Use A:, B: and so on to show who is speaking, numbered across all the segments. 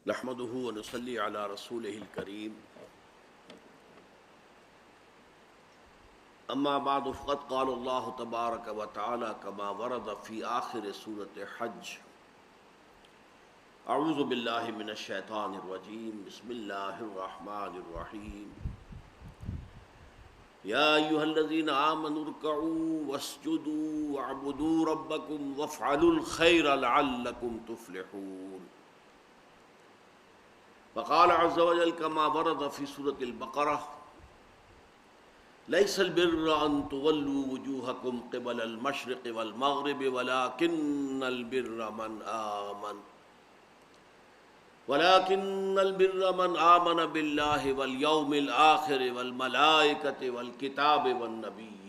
A: نحمده ونصلي على رسوله الكريم اما بعد فقد قال الله تبارك وتعالى كما ورد في آخر سورة حج اعوذ بالله من الشیطان الرجیم بسم اللہ الرحمن الرحیم یا ایھا الذین آمنوا ارکعوا واسجدوا واعبدوا ربکم وافعلوا الخیر لعلکم تفلحون وقال عز وجل كما ورد في سورة البقرة ليس البر أن تولوا وجوهكم قبل المشرق والمغرب ولكن البر من آمن بالله واليوم الآخر والملائكة والكتاب والنبيين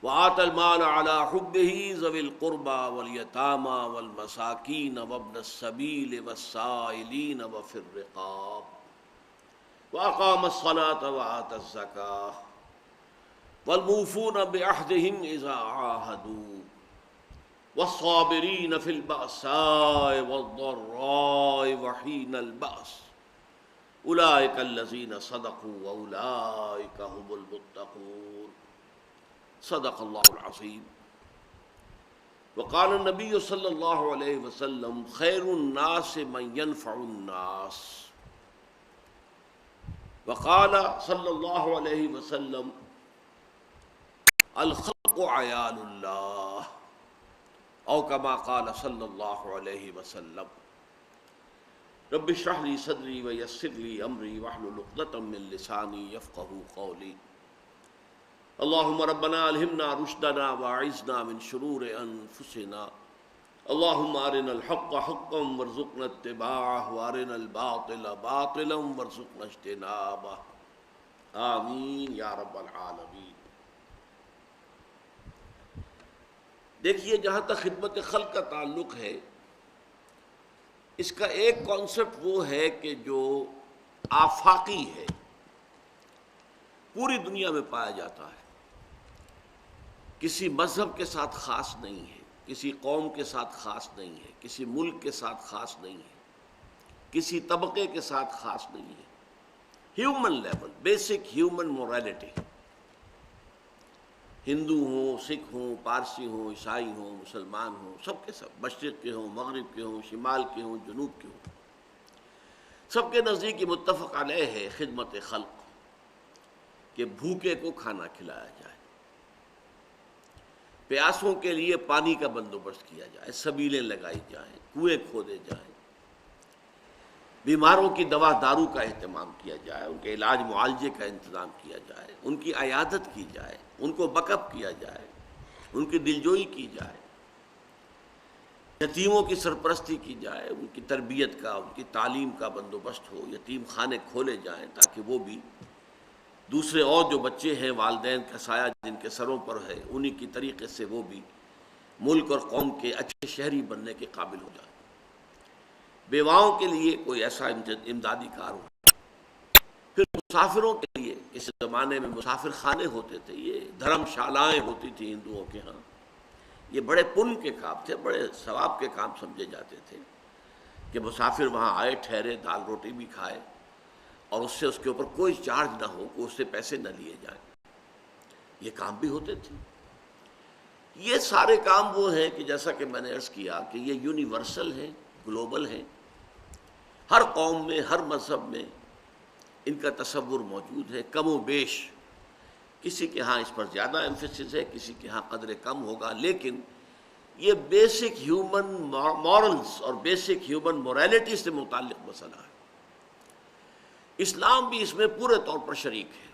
A: وآتى المال على حبه ذوي القربى واليتامى والمساكين وابن السبيل والسائلين وفي الرقاب وأقام الصلاة وآتى الزكاة والموفون بعهدهم إذا عاهدوا والصابرين في البأساء والضراء وحين البأس أولئك الذين صدقوا وأولئك هم المتقون صدق اللہ العظیم وقال النبی صلی اللہ علیہ وسلم خیر الناس من ينفع الناس وقال صلی اللہ علیہ وسلم الخلق عیال اللہ او کما قال صلی اللہ علیہ وسلم رب اشرح لی صدری ویسر لی امری واحلل عقدۃ من لسانی یفقہوا قولی اللهم ربنا الہمنا رشدنا واعذنا من شرور انفسنا اللهم ارنا الحق حقا وارزقنا اتباعه وارنا الباطل باطلا وارزقنا اجتنابه آمین یا رب العالمین۔ دیکھیے، جہاں تک خدمت خلق کا تعلق ہے، اس کا ایک کانسیپٹ وہ ہے کہ جو آفاقی ہے، پوری دنیا میں پایا جاتا ہے، کسی مذہب کے ساتھ خاص نہیں ہے، کسی قوم کے ساتھ خاص نہیں ہے، کسی ملک کے ساتھ خاص نہیں ہے، کسی طبقے کے ساتھ خاص نہیں ہے۔ Human level, basic human morality, Hindu ہوں، سکھ ہوں، پارسی ہوں، عیسائی ہوں، مسلمان ہوں، سب کے سب، مشرق کے ہوں، مغرب کے ہوں، شمال کے ہوں، جنوب کے ہوں، سب کے نزدیک یہ متفق علیہ ہے خدمت خلق، کہ بھوکے کو کھانا کھلایا جائے، پیاسوں کے لیے پانی کا بندوبست کیا جائے، سبیلیں لگائی جائیں، کنویں کھودے جائیں، بیماروں کی دوا دارو کا اہتمام کیا جائے، ان کے علاج معالجے کا انتظام کیا جائے، ان کی عیادت کی جائے، ان کو بیک اپ کیا جائے، ان کی دلجوئی کی جائے، یتیموں کی سرپرستی کی جائے، ان کی تربیت کا، ان کی تعلیم کا بندوبست ہو، یتیم خانے کھولے جائیں تاکہ وہ بھی دوسرے اور جو بچے ہیں والدین کا سایہ جن کے سروں پر ہے، انہی کی طریقے سے وہ بھی ملک اور قوم کے اچھے شہری بننے کے قابل ہو جائے۔ بیواؤں کے لیے کوئی ایسا امدادی کار ہو، پھر مسافروں کے لیے، اس زمانے میں مسافر خانے ہوتے تھے، یہ دھرم شالائیں ہوتی تھیں ہندوؤں کے ہاں، یہ بڑے پن کے کام تھے، بڑے ثواب کے کام سمجھے جاتے تھے کہ مسافر وہاں آئے، ٹھہرے، دال روٹی بھی کھائے، اور اس سے اس کے اوپر کوئی چارج نہ ہو، کہ اس سے پیسے نہ لیے جائیں، یہ کام بھی ہوتے تھے۔ یہ سارے کام وہ ہیں کہ جیسا کہ میں نے عرض کیا کہ یہ یونیورسل ہیں، گلوبل ہیں، ہر قوم میں، ہر مذہب میں ان کا تصور موجود ہے، کم و بیش، کسی کے ہاں اس پر زیادہ ایمفیسس ہے، کسی کے ہاں قدر کم ہوگا، لیکن یہ بیسک ہیومن مورلز اور بیسک ہیومن مورالٹی سے متعلق مسئلہ ہے۔ اسلام بھی اس میں پورے طور پر شریک ہے،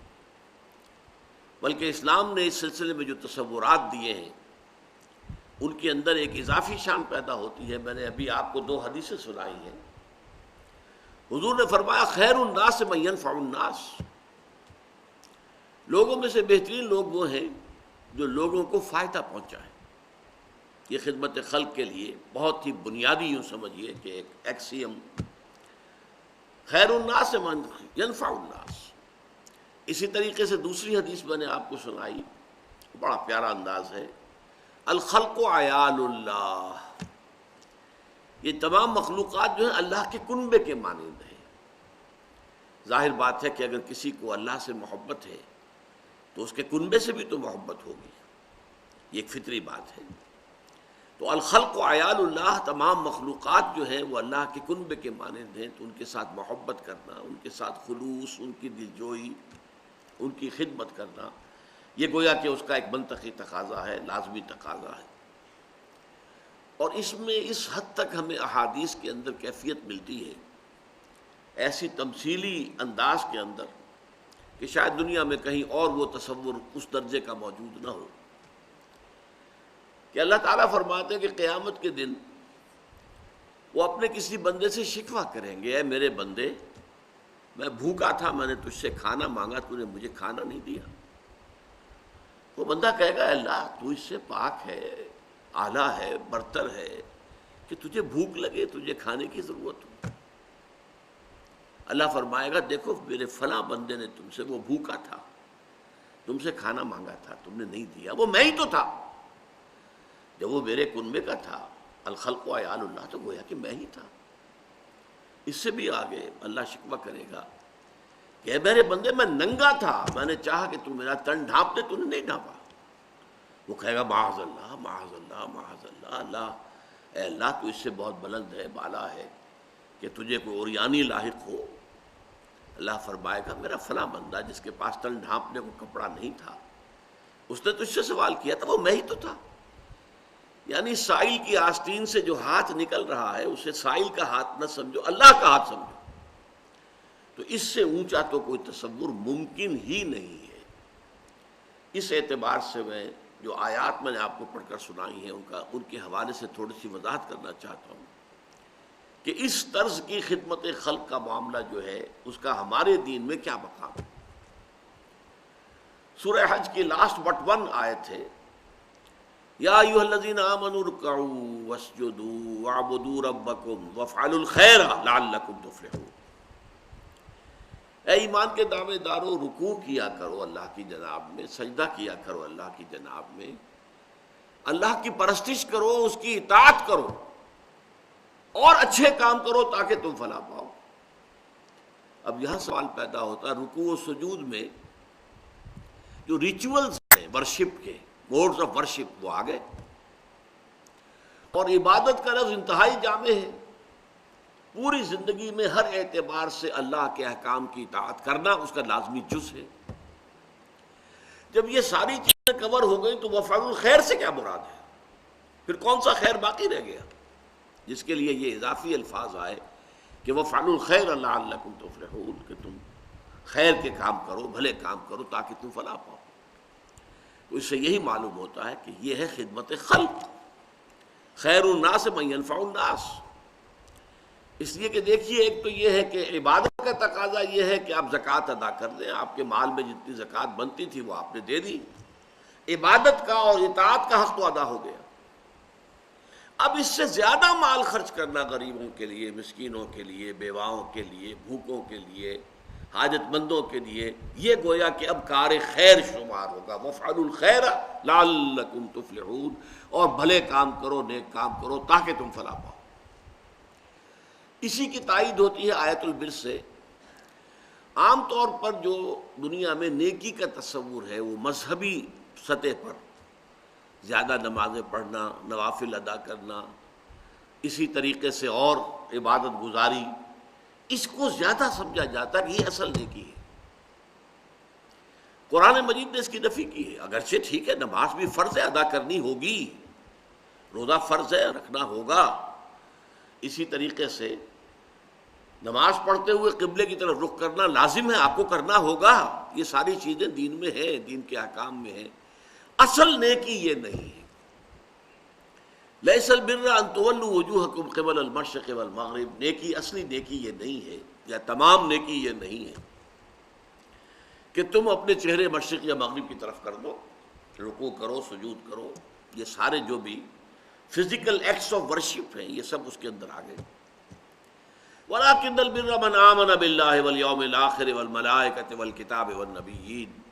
A: بلکہ اسلام نے اس سلسلے میں جو تصورات دیے ہیں ان کے اندر ایک اضافی شان پیدا ہوتی ہے۔ میں نے ابھی آپ کو 2 حدیثیں سنائی ہیں۔ حضور نے فرمایا خیر الناس من ينفع الناس، لوگوں میں سے بہترین لوگ وہ ہیں جو لوگوں کو فائدہ پہنچائیں۔ یہ خدمت خلق کے لیے بہت ہی بنیادی، یوں سمجھیے کہ ایک ایکسیم، خیر الناس من ينفع الناس۔ اسی طریقے سے دوسری حدیث میں نے آپ کو سنائی، بڑا پیارا انداز ہے، الخلق عیال اللہ، یہ تمام مخلوقات جو ہیں اللہ کے کنبے کے مانند ہیں۔ ظاہر بات ہے کہ اگر کسی کو اللہ سے محبت ہے تو اس کے کنبے سے بھی تو محبت ہوگی، یہ ایک فطری بات ہے۔ تو الخلق و عیال اللہ، تمام مخلوقات جو ہیں وہ اللہ کے کنبے کے مانند ہیں، تو ان کے ساتھ محبت کرنا، ان کے ساتھ خلوص، ان کی دلجوئی، ان کی خدمت کرنا، یہ گویا کہ اس کا ایک منطقی تقاضا ہے، لازمی تقاضا ہے۔ اور اس میں اس حد تک ہمیں احادیث کے اندر کیفیت ملتی ہے، ایسی تمثیلی انداز کے اندر، کہ شاید دنیا میں کہیں اور وہ تصور اس درجے کا موجود نہ ہو، کہ اللہ تعالیٰ فرماتے ہیں کہ قیامت کے دن وہ اپنے کسی بندے سے شکوہ کریں گے، اے میرے بندے، میں بھوکا تھا، میں نے تجھ سے کھانا مانگا، تو نے مجھے کھانا نہیں دیا۔ وہ بندہ کہے گا اللہ تو اس سے پاک ہے، اعلیٰ ہے، برتر ہے، کہ تجھے بھوک لگے، تجھے کھانے کی ضرورت ہو۔ اللہ فرمائے گا دیکھو میرے فلاں بندے نے تم سے، وہ بھوکا تھا، تم سے کھانا مانگا تھا، تم نے نہیں دیا، وہ میں ہی تو تھا، جب وہ میرے کنبے کا تھا، الخلق و عیال اللہ، تو گویا کہ میں ہی تھا۔ اس سے بھی آگے اللہ شکوہ کرے گا کہ اے میرے بندے میں ننگا تھا، میں نے چاہا کہ تو میرا تن ڈھانپ دے، تو نے نہیں ڈھانپا۔ وہ کہے گا معاذ اللہ معاذ اللہ معاذ اللہ، اللہ اے اللہ تو اس سے بہت بلند ہے، بالا ہے، کہ تجھے کوئی عریانی لاحق ہو۔ اللہ فرمائے گا میرا فلاں بندہ جس کے پاس تن ڈھانپنے کو کپڑا نہیں تھا، اس نے تجھ سے سوال کیا تھا، وہ میں ہی تو تھا۔ یعنی سائل کی آستین سے جو ہاتھ نکل رہا ہے اسے سائل کا ہاتھ نہ سمجھو، اللہ کا ہاتھ سمجھو۔ تو اس سے اونچا تو کوئی تصور ممکن ہی نہیں ہے۔ اس اعتبار سے میں جو آیات میں نے آپ کو پڑھ کر سنائی ہیں ان کے حوالے سے تھوڑی سی وضاحت کرنا چاہتا ہوں کہ اس طرز کی خدمت خلق کا معاملہ جو ہے اس کا ہمارے دین میں کیا مقام ہے۔ سورہ حج کی لاسٹ بٹ ون آیت ہے، یا ایھا الذین آمنوا ارکعوا واسجدوا واعبدوا ربکم وافعلوا الخیر لعلکم تفلحون۔ اے ایمان کے دعوے دارو، رکوع کیا کرو اللہ کی جناب میں، سجدہ کیا کرو اللہ کی جناب میں، اللہ کی پرستش کرو، اس کی اطاعت کرو، اور اچھے کام کرو تاکہ تم فلاح پاؤ۔ اب یہاں سوال پیدا ہوتا ہے، رکوع و سجود میں جو ریچولز ہیں ورشپ کے، موڈز آف ورشپ، وہ آگئے، اور عبادت کا لفظ انتہائی جامع ہے۔ پوری زندگی میں ہر اعتبار سے اللہ کے احکام کی اطاعت کرنا اس کا لازمی جز ہے۔ جب یہ ساری چیزیں کور ہو گئی تو وفعلوا الخیر سے کیا مراد ہے؟ پھر کون سا خیر باقی رہ گیا جس کے لیے یہ اضافی الفاظ آئے کہ وفعلوا الخیر لعلکم تفلحون، کہ تم خیر کے کام کرو، بھلے کام کرو تاکہ تم فلاح پاؤ۔ تو اس سے یہی معلوم ہوتا ہے کہ یہ ہے خدمت خلق، خیر الناس من ینفع الناس۔ اس لیے کہ دیکھیے، ایک تو یہ ہے کہ عبادت کا تقاضا یہ ہے کہ آپ زکوٰۃ ادا کر دیں، آپ کے مال میں جتنی زکوٰۃ بنتی تھی وہ آپ نے دے دی، عبادت کا اور اطاعت کا حق تو ادا ہو گیا۔ اب اس سے زیادہ مال خرچ کرنا غریبوں کے لیے، مسکینوں کے لیے، بیواؤں کے لیے، بھوکوں کے لیے، حاجت مندوں کے لیے، یہ گویا کہ اب کار خیر شمار ہوگا۔ وافعلوا الخیر لعلکم تفلحون، اور بھلے کام کرو، نیک کام کرو تاکہ تم فلاح پاؤ۔ اسی کی تائید ہوتی ہے آیت البر سے۔ عام طور پر جو دنیا میں نیکی کا تصور ہے وہ مذہبی سطح پر زیادہ نمازیں پڑھنا، نوافل ادا کرنا، اسی طریقے سے اور عبادت گزاری، اس کو زیادہ سمجھا جاتا ہے کہ یہ اصل نیکی ہے۔ قرآن مجید نے اس کی نفی کی ہے۔ اگرچہ ٹھیک ہے، نماز بھی فرض ہے، ادا کرنی ہوگی، روزہ فرض ہے، رکھنا ہوگا، اسی طریقے سے نماز پڑھتے ہوئے قبلے کی طرف رخ کرنا لازم ہے، آپ کو کرنا ہوگا، یہ ساری چیزیں دین میں ہیں، دین کے احکام میں ہیں۔ اصل نیکی یہ نہیں ہے۔ لیس البر ان تولوا وجوہکم قبل المشرق والمغرب، نیکی، اصلی نیکی یہ نہیں ہے، یا تمام نیکی یہ نہیں ہے کہ تم اپنے چہرے مشرق یا مغرب کی طرف کر دو، رکوع کرو، سجود کرو، یہ سارے جو بھی فزیکل ایکٹس آف ورشپ ہیں یہ سب اس کے اندر آ گئے۔ وَلَٰكِنَّ الْبِرَّ مَنْ آمَنَ بِاللَّهِ وَالْيَوْمِ الْآخِرِ وَالْمَلَائِكَةِ وَالْكِتَابِ وَالنَّبِيِّينَ۔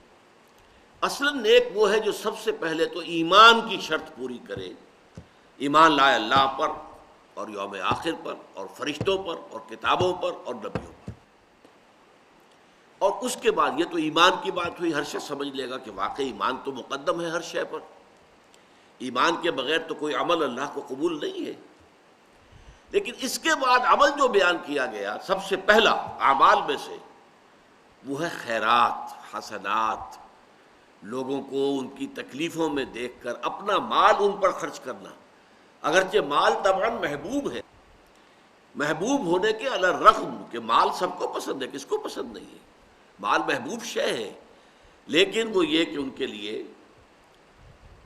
A: اصلاً نیک وہ ہے جو سب سے پہلے تو ایمان کی شرط پوری کرے، ایمان لائے اللہ پر، اور یوم آخر پر اور فرشتوں پر اور کتابوں پر اور نبیوں پر. اور اس کے بعد یہ تو ایمان کی بات ہوئی. ہر شخص سمجھ لے گا کہ واقعی ایمان تو مقدم ہے ہر شے پر. ایمان کے بغیر تو کوئی عمل اللہ کو قبول نہیں ہے. لیکن اس کے بعد عمل جو بیان کیا گیا سب سے پہلا اعمال میں سے وہ ہے خیرات، حسنات. لوگوں کو ان کی تکلیفوں میں دیکھ کر اپنا مال ان پر خرچ کرنا. اگرچہ مال طبعاً محبوب ہے، محبوب ہونے کے علی الرغم کہ مال سب کو پسند ہے، کس کو پسند نہیں ہے، مال محبوب شے ہے. لیکن وہ یہ کہ ان کے لیے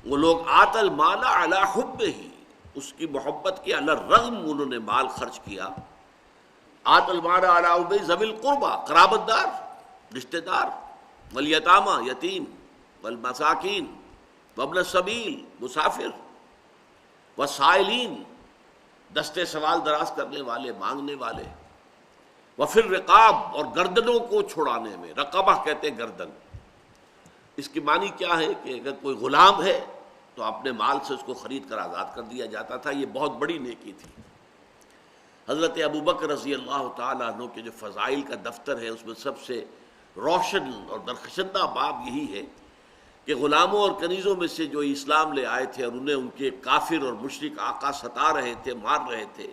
A: وہ لوگ آت المال علی حب ہی، اس کی محبت کے علی الرغم انہوں نے مال خرچ کیا. آت المال علی حب ذوی القربى، قرابت دار، رشتہ دار، والیتامى، یتیم، والمساکین، وابن السبیل، مسافر، والسائلین، دستے سوال دراز کرنے والے، مانگنے والے، وفی الرقاب، اور گردنوں کو چھڑانے میں. رقبہ کہتے ہیں گردن. اس کی معنی کیا ہے کہ اگر کوئی غلام ہے تو اپنے مال سے اس کو خرید کر آزاد کر دیا جاتا تھا. یہ بہت بڑی نیکی تھی. حضرت ابوبکر رضی اللہ تعالیٰ عنہ کے جو فضائل کا دفتر ہے اس میں سب سے روشن اور درخشندہ باب یہی ہے کہ غلاموں اور کنیزوں میں سے جو اسلام لے آئے تھے اور انہیں ان کے کافر اور مشرک آقا ستا رہے تھے، مار رہے تھے،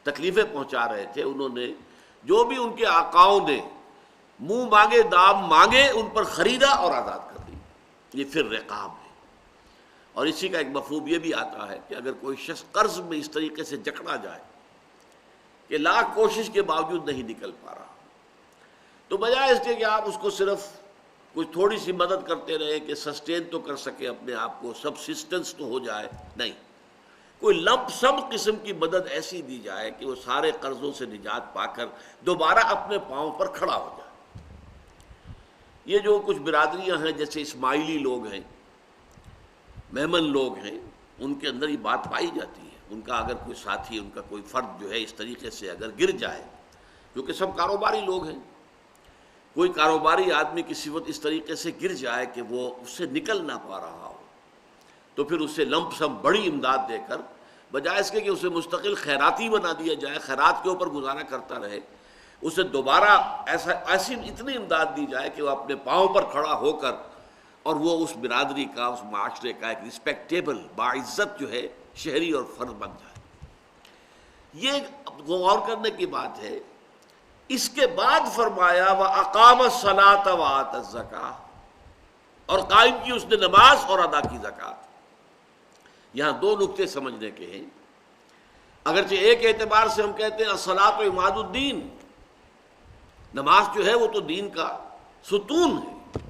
A: تکلیفیں پہنچا رہے تھے، انہوں نے جو بھی ان کے آقاؤں نے منہ مانگے دام مانگے ان پر خریدا اور آزاد کر دی. یہ پھر رقاب ہے. اور اسی کا ایک مفہوم یہ بھی آتا ہے کہ اگر کوئی شخص قرض میں اس طریقے سے جکڑا جائے کہ لاکھ کوشش کے باوجود نہیں نکل پا رہا، تو بجائے اس کے کہ آپ اس کو صرف کچھ تھوڑی سی مدد کرتے رہے کہ سسٹین تو کر سکے اپنے آپ کو، سبسسٹنس تو ہو جائے، نہیں، کوئی لمپ سم قسم کی مدد ایسی دی جائے کہ وہ سارے قرضوں سے نجات پا کر دوبارہ اپنے پاؤں پر کھڑا ہو جائے. یہ جو کچھ برادریاں ہیں جیسے اسماعیلی لوگ ہیں، میمن لوگ ہیں، ان کے اندر یہ بات پائی جاتی ہے. ان کا اگر کوئی ساتھی، ان کا کوئی فرد جو ہے اس طریقے سے اگر گر جائے، کیونکہ سب کاروباری لوگ ہیں، کوئی کاروباری آدمی کی صفت اس طریقے سے گر جائے کہ وہ اس سے نکل نہ پا رہا ہو، تو پھر اسے لمپ سم بڑی امداد دے کر بجائے اس کے کہ اسے مستقل خیراتی بنا دیا جائے، خیرات کے اوپر گزارا کرتا رہے، اسے دوبارہ ایسی اتنی امداد دی جائے کہ وہ اپنے پاؤں پر کھڑا ہو کر اور وہ اس برادری کا، اس معاشرے کا ایک رسپیکٹیبل، باعزت جو ہے شہری اور فرد بن جائے. یہ غور کرنے کی بات ہے. اس کے بعد فرمایا وَأَقَامَ الصَّلَاةَ وَآتَى الزَّكَاةَ، اور قائم کی اس نے نماز اور ادا کی زکوٰۃ. یہاں دو نقطے سمجھنے کے ہیں. اگرچہ ایک اعتبار سے ہم کہتے ہیں الصلاۃ عماد الدین، نماز جو ہے وہ تو دین کا ستون ہے.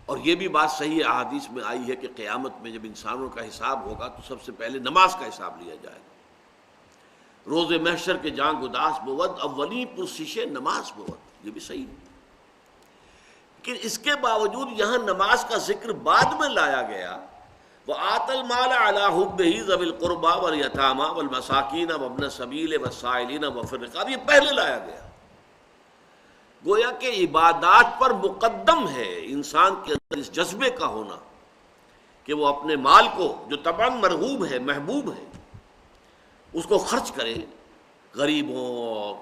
A: اور یہ بھی بات صحیح احادیث میں آئی ہے کہ قیامت میں جب انسانوں کا حساب ہوگا تو سب سے پہلے نماز کا حساب لیا جائے گا. روز محشر کے جان گداس بود اولی پرسش نماز بود، یہ بھی صحیح ہے. لیکن اس کے باوجود یہاں نماز کا ذکر بعد میں لایا گیا. وَآتَى الْمَالَ عَلَىٰ حُبِّهِ ذَوِي الْقُرْبَىٰ وَالْيَتَامَىٰ وَالْمَسَاكِينَ وَابْنَ السَّبِيلِ وَالسَّائِلِينَ وَفِي الرِّقَابِ، یہ پہلے لایا گیا. گویا کہ عبادات پر مقدم ہے انسان کے اندر اس جذبے کا ہونا کہ وہ اپنے مال کو جو طبعاً مرغوب ہے، محبوب ہے، اس کو خرچ کرے غریبوں اور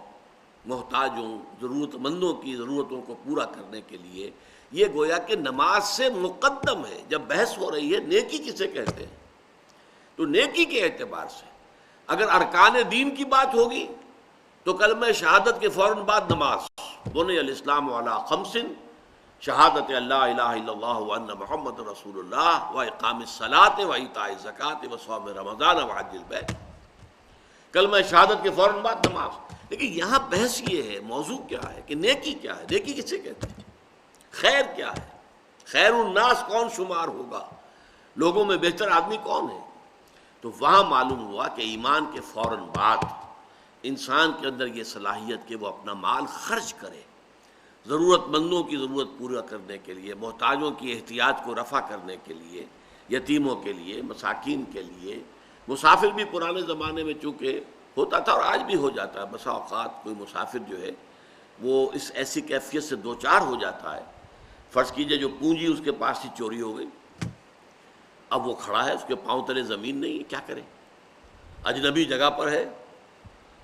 A: محتاجوں، ضرورت مندوں کی ضرورتوں کو پورا کرنے کے لیے. یہ گویا کہ نماز سے مقدم ہے. جب بحث ہو رہی ہے نیکی کسے کہتے ہیں، تو نیکی کے اعتبار سے اگر ارکان دین کی بات ہوگی تو کلمہ شہادت کے فوراً بعد نماز. بنی الاسلام علی خمس، شہادت اللہ الہ الا اللہ وان محمد رسول اللہ، واقام الصلاۃ وایتاء الزکوٰۃ وصوم رمضان وحج البیت. کلمہ شہادت کے فوراً بعد نماز. لیکن یہاں بحث یہ ہے، موضوع کیا ہے کہ نیکی کیا ہے، نیکی کسے کہتے ہیں، خیر کیا ہے، خیر الناس کون شمار ہوگا، لوگوں میں بہتر آدمی کون ہے. تو وہاں معلوم ہوا کہ ایمان کے فوراً بعد انسان کے اندر یہ صلاحیت کہ وہ اپنا مال خرچ کرے ضرورت مندوں کی ضرورت پورا کرنے کے لیے، محتاجوں کی احتیاج کو رفع کرنے کے لیے، یتیموں کے لیے، مساکین کے لیے. مسافر بھی پرانے زمانے میں چونکہ ہوتا تھا اور آج بھی ہو جاتا ہے، بسا اوقات کوئی مسافر جو ہے وہ اس ایسی کیفیت سے دوچار ہو جاتا ہے. فرض کیجئے جو پونجی اس کے پاس سے چوری ہو گئی، اب وہ کھڑا ہے، اس کے پاؤں تلے زمین نہیں ہے، کیا کرے. اجنبی جگہ پر ہے،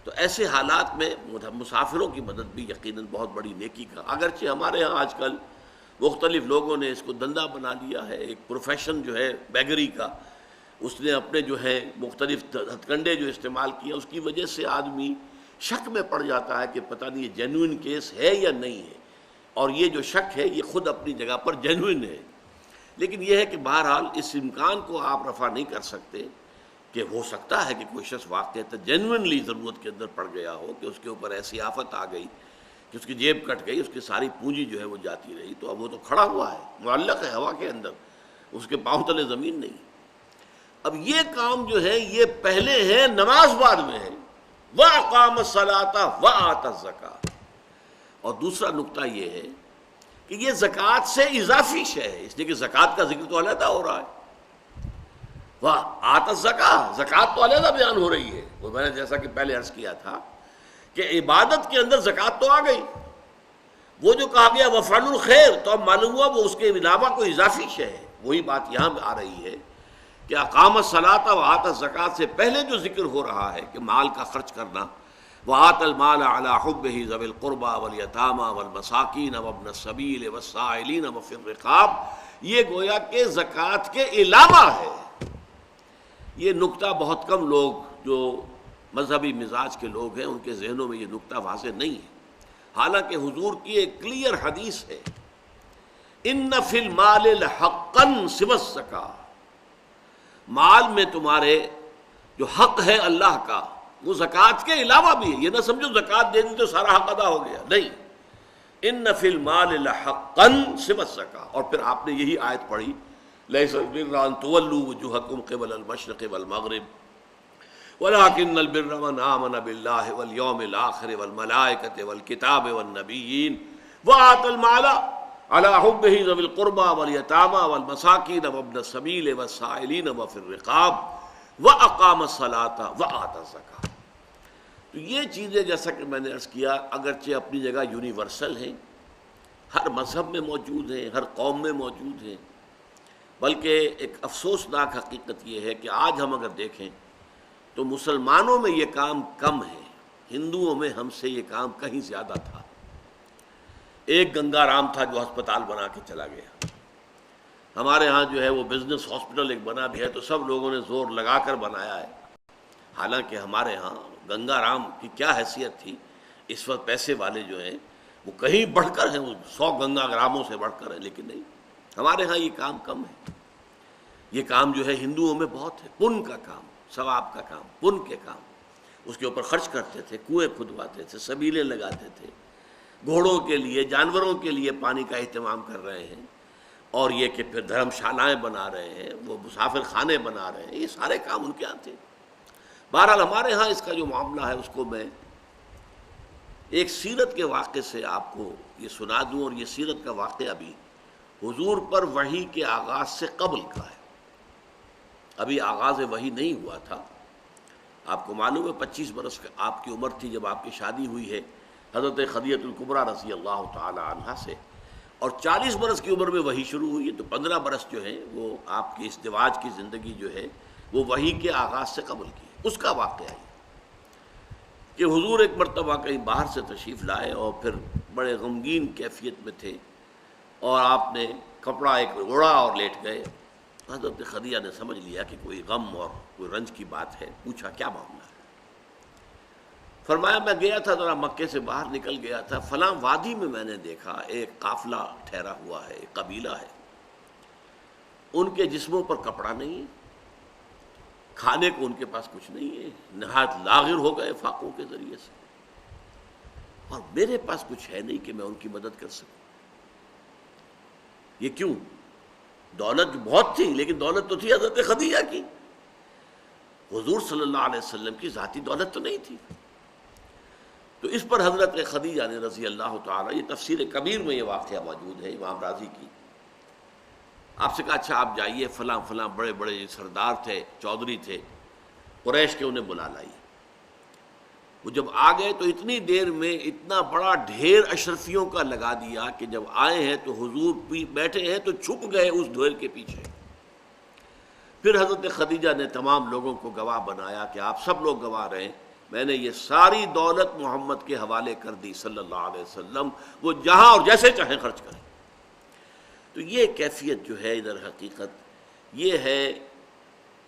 A: تو ایسے حالات میں مسافروں کی مدد بھی یقیناً بہت بڑی نیکی کا، اگرچہ ہمارے ہاں آج کل مختلف لوگوں نے اس کو دندہ بنا لیا ہے، ایک پروفیشن جو ہے بیگری کا، اس نے اپنے جو ہے مختلف ہتھ کنڈے جو استعمال کیا، اس کی وجہ سے آدمی شک میں پڑ جاتا ہے کہ پتہ نہیں یہ جینوئن کیس ہے یا نہیں ہے، اور یہ جو شک ہے یہ خود اپنی جگہ پر جینوئن ہے، لیکن یہ ہے کہ بہرحال اس امکان کو آپ رفع نہیں کر سکتے کہ ہو سکتا ہے کہ کوئی شخص واقعہ جینوئنلی ضرورت کے اندر پڑ گیا ہو، کہ اس کے اوپر ایسی آفت آ گئی کہ اس کی جیب کٹ گئی، اس کی ساری پونجی جو ہے وہ جاتی رہی، تو اب وہ تو کھڑا ہوا ہے، معلق ہے ہوا کے اندر، اس کے پاؤں تلے زمین نہیں۔ اب یہ کام جو ہے یہ پہلے ہے، نماز بعد میں ہے، وَأَقَامَ الصَّلَاةَ وَآتَى الزَّكَاةَ۔ اور دوسرا نقطہ یہ ہے کہ یہ زکوٰۃ سے اضافی شے ہے، اس لیے کہ زکوٰۃ کا ذکر تو علیحدہ ہو رہا ہے، وَآتَى الزَّكَاةَ، زکوٰۃ تو علیحدہ بیان ہو رہی ہے، وہ میں نے جیسا کہ پہلے عرض کیا تھا کہ عبادت کے اندر زکوٰۃ تو آ گئی، وہ جو کہا گیا وَفْعَلُوا الْخَيْرَ، تو اب معلوم ہوا وہ اس کے علاوہ کوئی اضافی شے ہے، وہی بات یہاں آ رہی ہے کہ اقام الصلاۃ وآتى الزکاۃ سے پہلے جو ذکر ہو رہا ہے کہ مال کا خرچ کرنا، وآتى المال على حبه ذوي القربى والیتامى والمساکین وابن السبیل والسائلین وفی الرقاب، یہ گویا کہ زکوٰۃ کے علاوہ ہے۔ یہ نقطہ بہت کم لوگ جو مذہبی مزاج کے لوگ ہیں ان کے ذہنوں میں یہ نقطہ واضح نہیں ہے، حالانکہ حضور کی ایک کلیئر حدیث ہے، ان فی المال لحقا سوی الزکاۃ، مال میں تمہارے جو حق ہے اللہ کا وہ زکوٰۃ کے علاوہ بھی ہے، یہ نہ سمجھو زکوٰۃ دے دی تو سارا حق ادا ہو گیا، نہیں، ان فی المال لحقا سوی الزکاۃ۔ اور پھر آپ نے یہی آیت پڑھی لیس البر ان تولوا وجوہکم قبل المشرق والمغرب ولكن البر من آمن بالله واليوم الآخر والملائكة والكتاب والنبيين وآتى المال على حبه ذوي القربى واليتامى والمساكين وابن السبيل والسائلين وفي الرقاب وأقام الصلاة وآتى الزكاة۔ تو یہ چیزیں جیسا کہ میں نے عرض کیا اگرچہ اپنی جگہ یونیورسل ہیں، ہر مذہب میں موجود ہیں، ہر قوم میں موجود ہیں، بلکہ ایک افسوسناک حقیقت یہ ہے کہ آج ہم اگر دیکھیں تو مسلمانوں میں یہ کام کم ہے، ہندوؤں میں ہم سے یہ کام کہیں زیادہ تھا۔ ایک گنگا رام تھا جو ہسپتال بنا کے چلا گیا، ہمارے ہاں جو ہے وہ بزنس ہاسپٹل ایک بنا بھی ہے تو سب لوگوں نے زور لگا کر بنایا ہے، حالانکہ ہمارے ہاں گنگا رام کی کیا حیثیت تھی، اس وقت پیسے والے جو ہیں وہ کہیں بڑھ کر ہیں، وہ 100 گنگا راموں سے بڑھ کر ہیں، لیکن نہیں، ہمارے ہاں یہ کام کم ہے۔ یہ کام جو ہے ہندوؤں میں بہت ہے، پن کا کام، ثواب کا کام، پن کے کام، اس کے اوپر خرچ کرتے تھے، کنویں کھدواتے تھے، سبیلیں لگاتے تھے، گھوڑوں کے لیے جانوروں کے لیے پانی کا اہتمام کر رہے ہیں، اور یہ کہ پھر دھرم شالائیں بنا رہے ہیں، وہ مسافر خانے بنا رہے ہیں، یہ سارے کام ان کے ہاں تھے۔ بہرحال ہمارے ہاں اس کا جو معاملہ ہے اس کو میں ایک سیرت کے واقعے سے آپ کو یہ سنا دوں، اور یہ سیرت کا واقعہ بھی حضور پر وحی کے آغاز سے قبل کا ہے، ابھی آغاز وحی نہیں ہوا تھا۔ آپ کو معلوم ہے 25 برس آپ کی عمر تھی جب آپ کی شادی ہوئی ہے حضرت خدیجہ الکبریٰ رضی اللہ تعالی عنہا سے، اور 40 برس کی عمر میں وحی شروع ہوئی ہے، تو 15 برس جو ہیں وہ آپ کی ازدواج کی زندگی جو ہے وہ وحی کے آغاز سے قبل کی ہے۔ اس کا واقعہ ہے کہ حضور ایک مرتبہ کہیں باہر سے تشریف لائے اور پھر بڑے غمگین کیفیت میں تھے، اور آپ نے کپڑا ایک اوڑھا اور لیٹ گئے۔ حضرت خدیجہ نے سمجھ لیا کہ کوئی غم اور کوئی رنج کی بات ہے، پوچھا کیا معاملہ ہے؟ فرمایا میں گیا تھا ذرا مکے سے باہر نکل گیا تھا، فلاں وادی میں نے دیکھا ایک قافلہ ٹھہرا ہوا ہے، ایک قبیلہ ہے، ان کے جسموں پر کپڑا نہیں ہے، کھانے کو ان کے پاس کچھ نہیں ہے، نہایت لاغر ہو گئے فاقوں کے ذریعے سے، اور میرے پاس کچھ ہے نہیں کہ میں ان کی مدد کر سکوں۔ یہ کیوں؟ دولت بہت تھی، لیکن دولت تو تھی حضرت خدیجہ کی، حضور صلی اللہ علیہ وسلم کی ذاتی دولت تو نہیں تھی۔ تو اس پر حضرت خدیجہ نے رضی اللہ تعالیٰ، یہ تفسیر کبیر میں یہ واقعہ موجود ہے امام رازی کی، آپ سے کہا اچھا آپ جائیے، فلاں فلاں بڑے بڑے سردار تھے، چودھری تھے قریش کے، انہیں بلا لائیے۔ وہ جب آ گئے تو اتنی دیر میں اتنا بڑا ڈھیر اشرفیوں کا لگا دیا کہ جب آئے ہیں تو حضور بیٹھے ہیں تو چھپ گئے اس ڈھیر کے پیچھے، پھر حضرت خدیجہ نے تمام لوگوں کو گواہ بنایا کہ آپ سب لوگ گواہ رہیں، میں نے یہ ساری دولت محمد کے حوالے کر دی صلی اللہ علیہ وسلم، وہ جہاں اور جیسے چاہیں خرچ کریں۔ تو یہ کیفیت جو ہے ادھر حقیقت یہ ہے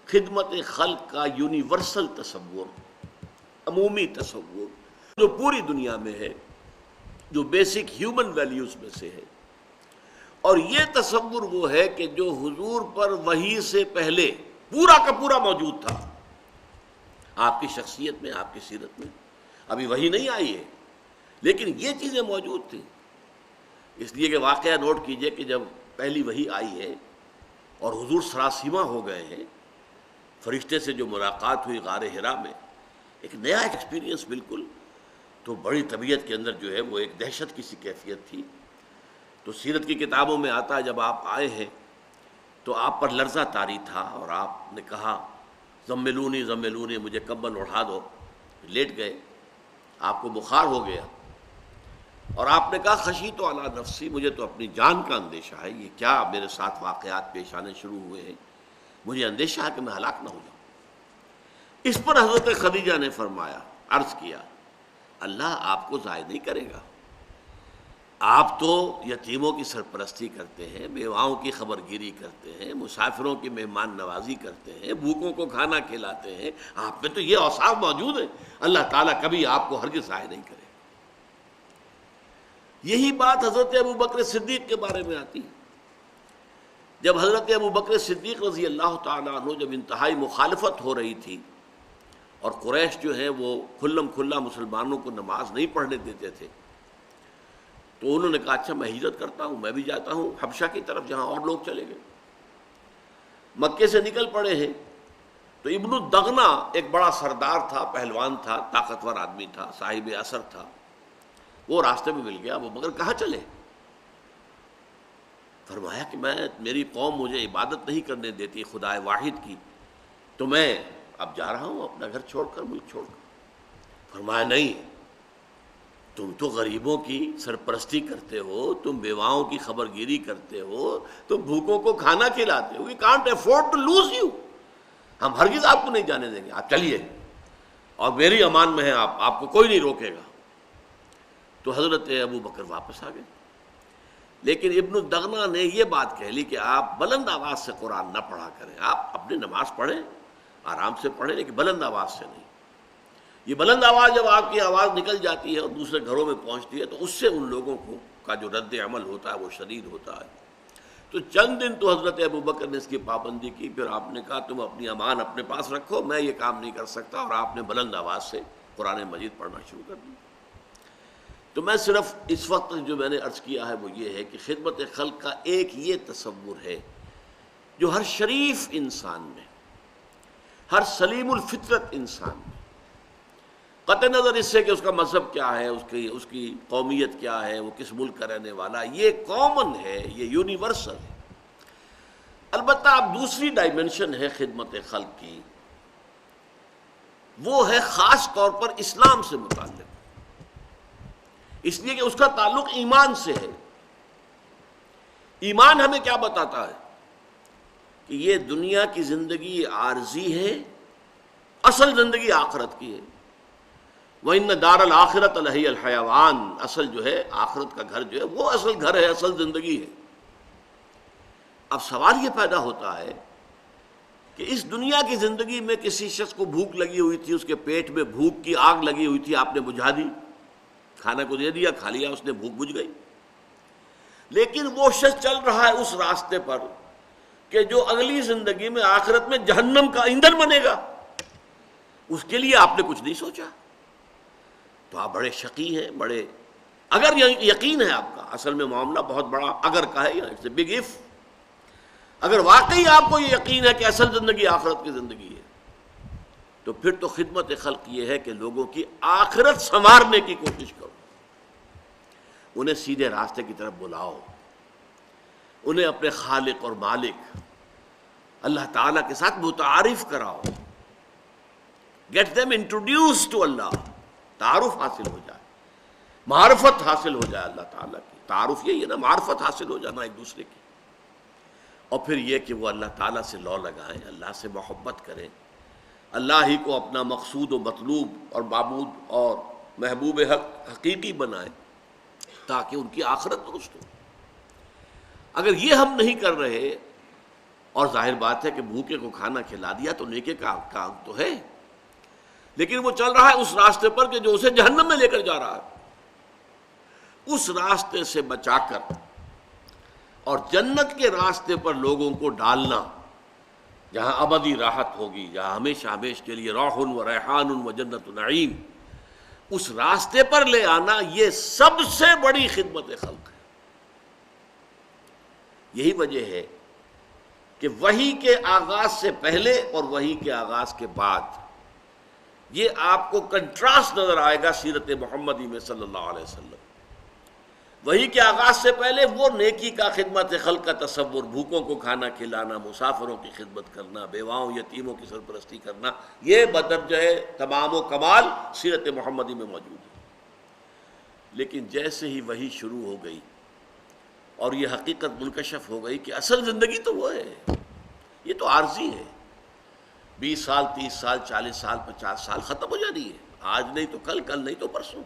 A: خدمت خلق کا یونیورسل تصور، عمومی تصور جو پوری دنیا میں ہے، جو بیسک ہیومن ویلیوز میں سے ہے۔ اور یہ تصور وہ ہے کہ جو حضور پر وحی سے پہلے پورا کا پورا موجود تھا، آپ کی شخصیت میں، آپ کی سیرت میں۔ ابھی وحی نہیں آئی ہے لیکن یہ چیزیں موجود تھیں، اس لیے کہ واقعہ نوٹ کیجئے کہ جب پہلی وحی آئی ہے اور حضور سراسیمہ ہو گئے ہیں، فرشتے سے جو ملاقات ہوئی غار حرا میں، ایک نیا ایکسپیرینس بالکل، تو بڑی طبیعت کے اندر جو ہے وہ ایک دہشت کی سی کیفیت تھی۔ تو سیرت کی کتابوں میں آتا ہے جب آپ آئے ہیں تو آپ پر لرزہ طاری تھا اور آپ نے کہا زملونی زملونی، مجھے کمبل اڑھا دو، لیٹ گئے، آپ کو بخار ہو گیا اور آپ نے کہا خشیت علی نفسی، مجھے تو اپنی جان کا اندیشہ ہے، یہ کیا میرے ساتھ واقعات پیش آنے شروع ہوئے ہیں، مجھے اندیشہ ہے کہ میں ہلاک نہ ہو جاؤں۔ اس پر حضرت خدیجہ نے فرمایا، عرض کیا اللہ آپ کو ضائع نہیں کرے گا، آپ تو یتیموں کی سرپرستی کرتے ہیں، بیواؤں کی خبر گیری کرتے ہیں، مسافروں کی مہمان نوازی کرتے ہیں، بھوکوں کو کھانا کھلاتے ہیں، آپ میں تو یہ اوصاف موجود ہیں، اللہ تعالیٰ کبھی آپ کو ہرگز ضائع نہیں کرے۔ یہی بات حضرت ابوبکر صدیق کے بارے میں آتی ہے۔ جب حضرت ابوبکر صدیق رضی اللہ تعالیٰ عنہ جب انتہائی مخالفت ہو رہی تھی اور قریش جو ہے وہ کھلم کھلا مسلمانوں کو نماز نہیں پڑھنے دیتے تھے، تو انہوں نے کہا اچھا میں ہجرت کرتا ہوں، میں بھی جاتا ہوں حبشہ کی طرف جہاں اور لوگ چلے گئے۔ مکے سے نکل پڑے ہیں تو ابن الدغنہ ایک بڑا سردار تھا، پہلوان تھا، طاقتور آدمی تھا، صاحب اثر تھا، وہ راستے میں مل گیا۔ وہ مگر کہاں چلے؟ فرمایا کہ میری قوم مجھے عبادت نہیں کرنے دیتی خدا واحد کی، تو میں اب جا رہا ہوں اپنا گھر چھوڑ کر، ملک چھوڑ کر۔ فرمایا نہیں، تم تو غریبوں کی سرپرستی کرتے ہو، تم بیواؤں کی خبر گیری کرتے ہو، تم بھوکوں کو کھانا کھلاتے ہو، we can't afford to lose you، ہم ہرگز آپ کو نہیں جانے دیں گے، آپ چلیے اور میری امان میں ہیں آپ کو کوئی نہیں روکے گا۔ تو حضرت ابوبکر واپس آ گئے، لیکن ابن الدغنہ نے یہ بات کہہ لی کہ آپ بلند آواز سے قرآن نہ پڑھا کریں، آپ اپنی نماز پڑھیں، آرام سے پڑھیں، لیکن بلند آواز سے نہیں۔ یہ بلند آواز جب آپ کی آواز نکل جاتی ہے اور دوسرے گھروں میں پہنچتی ہے تو اس سے ان لوگوں کا جو رد عمل ہوتا ہے وہ شدید ہوتا ہے۔ تو چند دن تو حضرت ابوبکر نے اس کی پابندی کی، پھر آپ نے کہا تم اپنی امان اپنے پاس رکھو، میں یہ کام نہیں کر سکتا، اور آپ نے بلند آواز سے قرآن مجید پڑھنا شروع کر دیا۔ تو میں صرف اس وقت جو میں نے عرض کیا ہے وہ یہ ہے کہ خدمت خلق کا ایک یہ تصور ہے جو ہر شریف انسان میں، ہر سلیم الفطرت انسان میں، قطع نظر اس سے کہ اس کا مذہب کیا ہے، اس کی قومیت کیا ہے، وہ کس ملک کا رہنے والا، یہ کامن ہے، یہ یونیورسل ہے۔ البتہ اب دوسری ڈائمنشن ہے خدمت خلق کی، وہ ہے خاص طور پر اسلام سے متعلق، اس لیے کہ اس کا تعلق ایمان سے ہے۔ ایمان ہمیں کیا بتاتا ہے کہ یہ دنیا کی زندگی عارضی ہے، اصل زندگی آخرت کی ہے۔ وَإِنَّ دَارَ الْآخِرَةَ لَهِيَ الْحَيَوَانُ، اصل جو ہے آخرت کا گھر جو ہے وہ اصل گھر ہے، اصل زندگی ہے۔ اب سوال یہ پیدا ہوتا ہے کہ اس دنیا کی زندگی میں کسی شخص کو بھوک لگی ہوئی تھی، اس کے پیٹ میں بھوک کی آگ لگی ہوئی تھی، آپ نے بجھا دی، کھانا کو دے دیا، کھا لیا، اس نے بھوک بجھ گئی۔ لیکن وہ شخص چل رہا ہے اس راستے پر کہ جو اگلی زندگی میں آخرت میں جہنم کا ایندھن بنے گا، اس کے لیے آپ نے کچھ نہیں سوچا، تو آپ بڑے شقی ہیں، بڑے اگر یقین ہے آپ کا، اصل میں معاملہ بہت بڑا اگر کا ہے، اٹس اے بگ اف۔ اگر واقعی آپ کو یہ یقین ہے کہ اصل زندگی آخرت کی زندگی ہے، تو پھر تو خدمت خلق یہ ہے کہ لوگوں کی آخرت سنوارنے کی کوشش کرو، انہیں سیدھے راستے کی طرف بلاؤ، انہیں اپنے خالق اور مالک اللہ تعالیٰ کے ساتھ متعارف کراؤ، گیٹ them introduced to اللہ، تعارف حاصل ہو جائے، معرفت حاصل ہو جائے اللہ تعالیٰ کی۔ تعارف یہی ہے نا، معرفت حاصل ہو جانا ایک دوسرے کی۔ اور پھر یہ کہ وہ اللہ تعالیٰ سے لو لگائیں، اللہ سے محبت کریں، اللہ ہی کو اپنا مقصود و مطلوب اور معبود اور محبوب حق حقیقی بنائیں تاکہ ان کی آخرت درست ہو۔ اگر یہ ہم نہیں کر رہے، اور ظاہر بات ہے کہ بھوکے کو کھانا کھلا دیا تو نیکی کا کام تو ہے، لیکن وہ چل رہا ہے اس راستے پر کہ جو اسے جہنم میں لے کر جا رہا ہے، اس راستے سے بچا کر اور جنت کے راستے پر لوگوں کو ڈالنا، جہاں ابدی راحت ہوگی، جہاں ہمیشہ ہمیشہ کے لیے روح و ریحان و جنت نعیم، اس راستے پر لے آنا، یہ سب سے بڑی خدمت خلق ہے۔ یہی وجہ ہے کہ وحی کے آغاز سے پہلے اور وحی کے آغاز کے بعد یہ آپ کو کنٹراسٹ نظر آئے گا سیرت محمدی میں صلی اللہ علیہ وسلم۔ وحی کے آغاز سے پہلے وہ نیکی کا، خدمت خلق کا تصور، بھوکوں کو کھانا کھلانا، مسافروں کی خدمت کرنا، بیواؤں یتیموں کی سرپرستی کرنا، یہ بدرجہ تمام و کمال سیرت محمدی میں موجود ہے۔ لیکن جیسے ہی وحی شروع ہو گئی اور یہ حقیقت منکشف ہو گئی کہ اصل زندگی تو وہ ہے، یہ تو عارضی ہے، 20 سال 30 سال 40 سال 50 سال ختم ہو جانی ہے، آج نہیں تو کل، کل نہیں تو پرسوں۔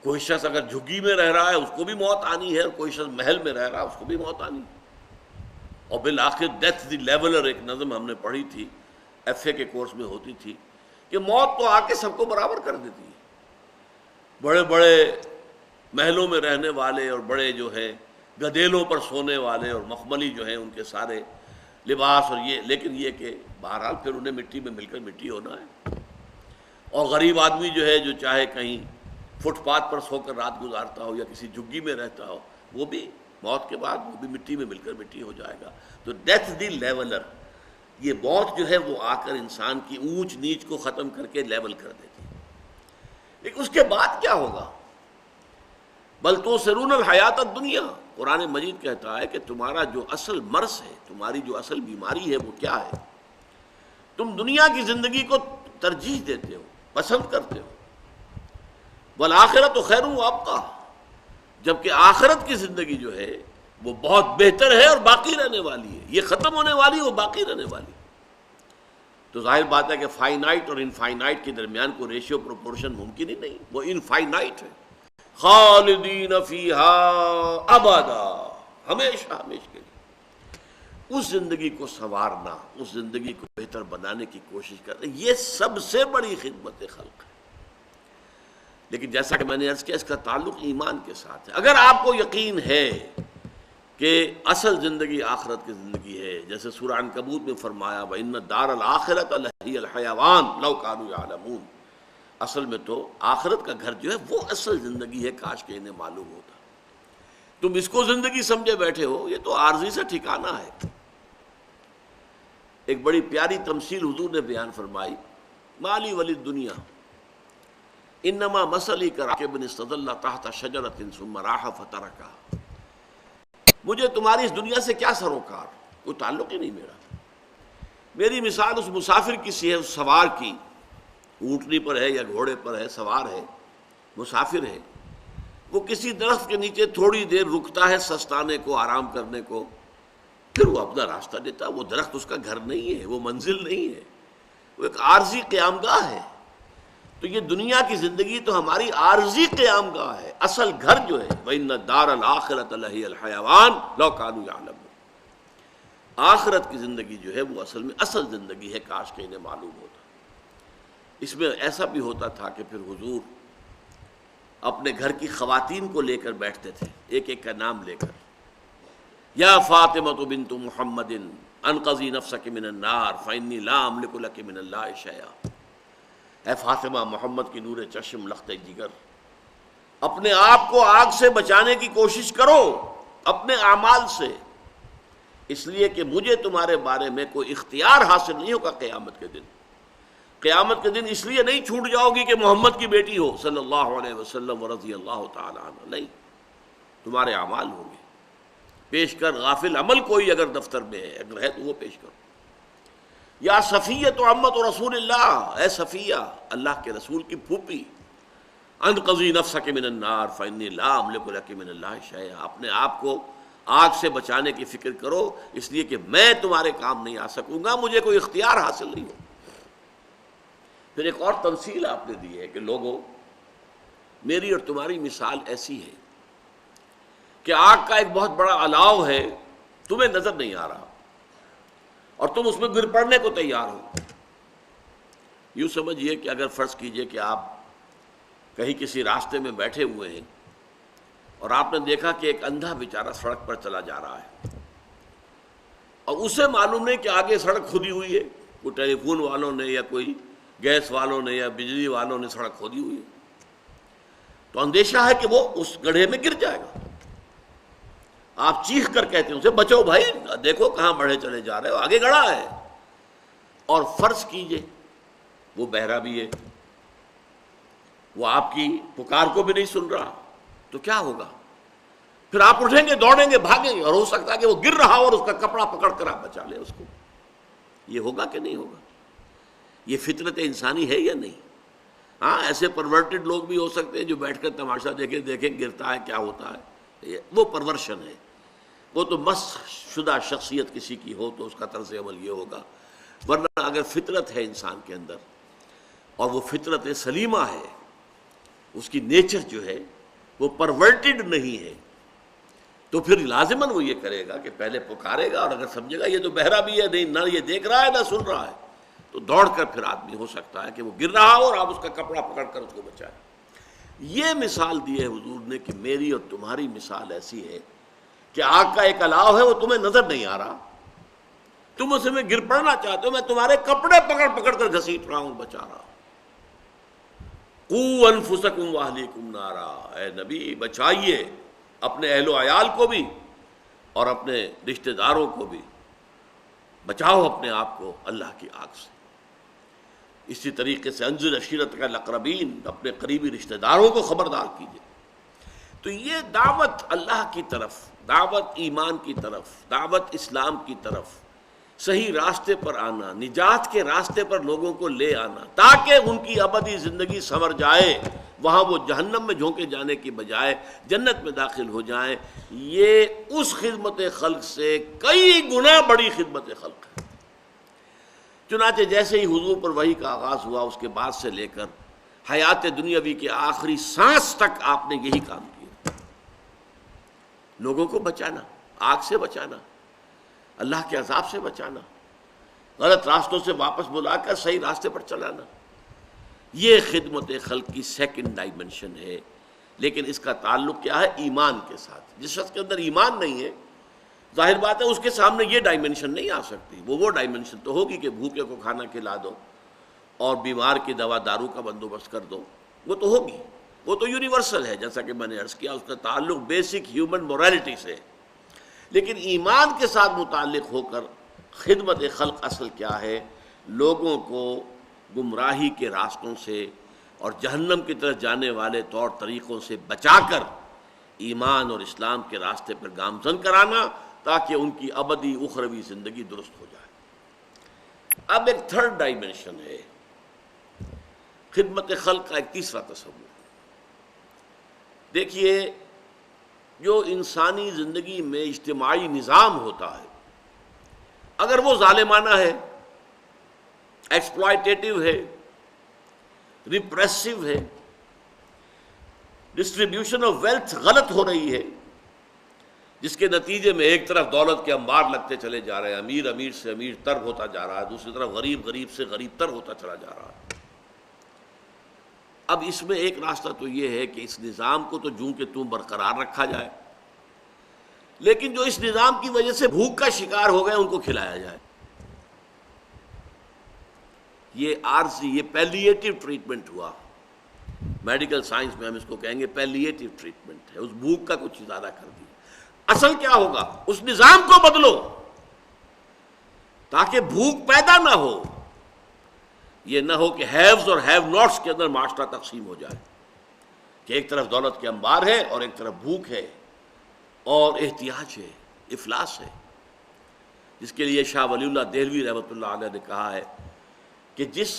A: کوئی شخص اگر جھگی میں رہ رہا ہے اس کو بھی موت آنی ہے، اور کوئی شخص محل میں رہ رہا ہے اس کو بھی موت آنی ہے۔ اور بالآخر ڈیتھ دی لیولر ایک نظم ہم نے پڑھی تھی، ایف اے کے کورس میں ہوتی تھی، کہ موت تو آ کے سب کو برابر کر دیتی ہے، بڑے بڑے محلوں میں رہنے والے اور بڑے جو ہے گدیلوں پر سونے والے اور مخملی جو ہیں ان کے سارے لباس اور یہ، لیکن یہ کہ بہرحال پھر انہیں مٹی میں مل کر مٹی ہونا ہے۔ اور غریب آدمی جو ہے جو چاہے کہیں فٹ پاتھ پر سو کر رات گزارتا ہو یا کسی جھگی میں رہتا ہو، وہ بھی موت کے بعد وہ بھی مٹی میں مل کر مٹی ہو جائے گا۔ تو ڈیتھ دی لیولر، یہ موت جو ہے وہ آ کر انسان کی اونچ نیچ کو ختم کر کے لیول کر دیتی ہے۔ لیکن اس کے بعد کیا ہوگا؟ بل تؤثرون الحیات الدنیا، قرآن مجید کہتا ہے کہ تمہارا جو اصل مرض ہے، تمہاری جو اصل بیماری ہے وہ کیا ہے؟ تم دنیا کی زندگی کو ترجیح دیتے ہو، پسند کرتے ہو۔ والآخرۃ خیر وابقیٰ، جبکہ آخرت کی زندگی جو ہے وہ بہت بہتر ہے اور باقی رہنے والی ہے، یہ ختم ہونے والی وہ باقی رہنے والی۔ تو ظاہر بات ہے کہ فائنائٹ اور انفائنائٹ کے درمیان کوئی ریشیو پروپورشن ممکن ہی نہیں، وہ انفائنائٹ ہے۔ خالدین فیہا ابدا، ہمیشہ ہمیشہ کے لیے۔ اس زندگی کو سنوارنا، اس زندگی کو بہتر بنانے کی کوشش کرنا، یہ سب سے بڑی خدمت خلق ہے۔ لیکن جیسا کہ میں نے عرض کیا، اس کا تعلق ایمان کے ساتھ ہے۔ اگر آپ کو یقین ہے کہ اصل زندگی آخرت کی زندگی ہے، جیسے سورہ عنکبوت میں فرمایا وَإِنَّ الدَّارَ الْآخِرَةَ لَهِيَ الْحَيَوَانُ لَوْ كَانُوا يَعْلَمُونَ، اصل میں تو آخرت کا گھر جو ہے وہ اصل زندگی ہے، کاش کہ انہیں معلوم ہوتا۔ تم اس کو زندگی سمجھے بیٹھے ہو، یہ تو عارضی سے ٹھکانہ ہے۔ ایک بڑی پیاری تمثیل حضور نے بیان فرمائی، مالی ولی دنیا انما مثلی کراکب استظل تحت شجرۃ ثم راح فترکها، مجھے تمہاری اس دنیا سے کیا سروکار، کوئی تعلق ہی نہیں میرا۔ میری مثال اس مسافر کی سی ہے، اس سوار کی، اونٹنی پر ہے یا گھوڑے پر ہے، سوار ہے، مسافر ہے، وہ کسی درخت کے نیچے تھوڑی دیر رکتا ہے سستانے کو، آرام کرنے کو، پھر وہ اپنا راستہ لیتا۔ وہ درخت اس کا گھر نہیں ہے، وہ منزل نہیں ہے، وہ ایک عارضی قیام گاہ ہے۔ تو یہ دنیا کی زندگی تو ہماری عارضی قیام گاہ ہے، اصل گھر جو ہے وَإِنَّ الدَّارَ الْآخِرَةَ لَهِيَ الْحَيَوَانُ لَوْ كَانُوا يَعْلَمُونَ، آخرت کی زندگی جو ہے وہ اصل میں اصل زندگی ہے، کاش کہ انہیں معلوم ہوتا۔ اس میں ایسا بھی ہوتا تھا کہ پھر حضور اپنے گھر کی خواتین کو لے کر بیٹھتے تھے، ایک ایک کا نام لے کر، یا فاطمۃ بنت محمد انقذی نفسک من النار فانی لا املک لک من اللہ شیئا، اے فاطمہ، محمد کی نور چشم، لخت جگر، اپنے آپ کو آگ سے بچانے کی کوشش کرو اپنے اعمال سے، اس لیے کہ مجھے تمہارے بارے میں کوئی اختیار حاصل نہیں ہوگا قیامت کے دن۔ قیامت کے دن اس لیے نہیں چھوٹ جاؤ گی کہ محمد کی بیٹی ہو صلی اللہ علیہ وسلم ورضی اللہ تعالی عنہ، نہیں، تمہارے اعمال ہوں گے پیش کر۔ غافل عمل کوئی اگر دفتر میں ہے، اگر ہے تو وہ پیش کرو۔ یا صفیۃ عمت رسول اللہ، اے صفیہ، اللہ کے رسول کی پھوپھی، انقذی نفسک من النار فانی لا املک لک من اللہ شیئا، اپنے آپ کو آگ سے بچانے کی فکر کرو، اس لیے کہ میں تمہارے کام نہیں آ سکوں گا، مجھے کوئی اختیار حاصل نہیں ہو۔ پھر ایک اور تمثیل آپ نے دی ہے کہ لوگوں، میری اور تمہاری مثال ایسی ہے کہ آگ کا ایک بہت بڑا الاؤ ہے، تمہیں نظر نہیں آ رہا اور تم اس میں گر پڑنے کو تیار ہو۔ یوں سمجھیے کہ اگر فرض کیجئے کہ آپ کہیں کسی راستے میں بیٹھے ہوئے ہیں اور آپ نے دیکھا کہ ایک اندھا بیچارہ سڑک پر چلا جا رہا ہے اور اسے معلوم نہیں کہ آگے سڑک کھودی ہوئی ہے، کوئی ٹیلی فون والوں نے یا کوئی گیس والوں نے یا بجلی والوں نے سڑک کھودی ہوئی ہے، تو اندیشہ ہے کہ وہ اس گڑھے میں گر جائے گا۔ آپ چیخ کر کہتے ہیں اسے بچو بھائی، دیکھو کہاں بڑھے چلے جا رہے ہو، آگے گڑھا ہے۔ اور فرض کیجئے وہ بہرا بھی ہے، وہ آپ کی پکار کو بھی نہیں سن رہا، تو کیا ہوگا؟ پھر آپ اٹھیں گے، دوڑیں گے، بھاگیں گے، اور ہو سکتا ہے کہ وہ گر رہا ہو اور اس کا کپڑا پکڑ کر آپ بچا لیں اس کو۔ یہ ہوگا کہ نہیں ہوگا؟ یہ فطرت انسانی ہے یا نہیں؟ ہاں، ایسے پرورٹڈ لوگ بھی ہو سکتے ہیں جو بیٹھ کر تماشا دیکھیں گرتا ہے کیا ہوتا ہے، وہ پرورشن ہے، وہ تو مسخ شدہ شخصیت کسی کی ہو تو اس کا طرز عمل یہ ہوگا۔ ورنہ اگر فطرت ہے انسان کے اندر اور وہ فطرت سلیمہ ہے، اس کی نیچر جو ہے وہ پرورٹڈ نہیں ہے، تو پھر لازماً وہ یہ کرے گا کہ پہلے پکارے گا، اور اگر سمجھے گا یہ تو بہرا بھی ہے، نہیں نہ یہ دیکھ رہا ہے نہ سن رہا ہے، تو دوڑ کر پھر آدمی ہو سکتا ہے کہ وہ گر رہا ہو اور آپ اس کا کپڑا پکڑ کر اس کو بچائیں۔ یہ مثال دی ہے حضور نے کہ میری اور تمہاری مثال ایسی ہے کہ آگ کا ایک الاؤ ہے، وہ تمہیں نظر نہیں آ رہا، تم اسے میں گر پڑنا چاہتے ہو، میں تمہارے کپڑے پکڑ پکڑ کر گھسیٹ رہا ہوں، بچا رہا ہوں۔ قُوا أَنفُسَكُمْ وَأَهْلِيكُمْ نَارًا، اے نبی بچائیے اپنے اہل و عیال کو بھی اور اپنے رشتہ داروں کو بھی، بچاؤ اپنے آپ کو اللہ کی آگ سے۔ اسی طریقے سے انذر عشیرتک الاقربین، اپنے قریبی رشتہ داروں کو خبردار کیجیے۔ تو یہ دعوت اللہ کی طرف، دعوت ایمان کی طرف، دعوت اسلام کی طرف، صحیح راستے پر آنا، نجات کے راستے پر لوگوں کو لے آنا تاکہ ان کی ابدی زندگی سنور جائے، وہاں وہ جہنم میں جھونکے جانے کی بجائے جنت میں داخل ہو جائیں، یہ اس خدمت خلق سے کئی گنا بڑی خدمت خلق ہے۔ چنانچہ جیسے ہی حضور پر وحی کا آغاز ہوا، اس کے بعد سے لے کر حیات دنیاوی کے آخری سانس تک آپ نے یہی کام کیا، لوگوں کو بچانا، آگ سے بچانا، اللہ کے عذاب سے بچانا، غلط راستوں سے واپس بلا کر صحیح راستے پر چلانا۔ یہ خدمت خلق کی سیکنڈ ڈائمنشن ہے، لیکن اس کا تعلق کیا ہے؟ ایمان کے ساتھ۔ جس شخص کے اندر ایمان نہیں ہے، ظاہر بات ہے اس کے سامنے یہ ڈائمنشن نہیں آ سکتی۔ وہ ڈائمنشن تو ہوگی کہ بھوکے کو کھانا کھلا دو اور بیمار کی دوا دارو کا بندوبست کر دو، وہ تو ہوگی، وہ تو یونیورسل ہے، جیسا کہ میں نے عرض کیا، اس کا تعلق بیسک ہیومن مورالٹی سے۔ لیکن ایمان کے ساتھ متعلق ہو کر خدمت خلق اصل کیا ہے؟ لوگوں کو گمراہی کے راستوں سے اور جہنم کی طرف جانے والے طور طریقوں سے بچا کر ایمان اور اسلام کے راستے پر گامزن کرانا تاکہ ان کی ابدی اخروی زندگی درست ہو جائے۔ اب ایک تھرڈ ڈائمنشن ہے خدمت خلق کا، ایک تیسرا تصور۔ دیکھیے، جو انسانی زندگی میں اجتماعی نظام ہوتا ہے، اگر وہ ظالمانہ ہے، ایکسپلائٹیٹو ہے، ریپریسو ہے، ڈسٹریبیوشن آف ویلتھ غلط ہو رہی ہے، جس کے نتیجے میں ایک طرف دولت کے انبار لگتے چلے جا رہے ہیں، امیر امیر سے امیر تر ہوتا جا رہا ہے، دوسری طرف غریب غریب سے غریب تر ہوتا چلا جا رہا ہے۔ اب اس میں ایک راستہ تو یہ ہے کہ اس نظام کو تو جوں کہ توں برقرار رکھا جائے، لیکن جو اس نظام کی وجہ سے بھوک کا شکار ہو گئے ان کو کھلایا جائے۔ یہ عارضی، یہ پیلیٹیو ٹریٹمنٹ ہوا، میڈیکل سائنس میں ہم اس کو کہیں گے پیلیٹیو ٹریٹمنٹ ہے، اس بھوک کا کچھ زیادہ کر دیا۔ اصل کیا ہوگا؟ اس نظام کو بدلو تاکہ بھوک پیدا نہ ہو، یہ نہ ہو کہ ہیوز اور ہیو ناٹس کے اندر معاشرہ تقسیم ہو جائے، کہ ایک طرف دولت کے انبار ہے اور ایک طرف بھوک ہے اور احتیاج ہے، افلاس ہے، جس کے لیے شاہ ولی اللہ دہلوی رحمۃ اللہ علیہ نے کہا ہے کہ جس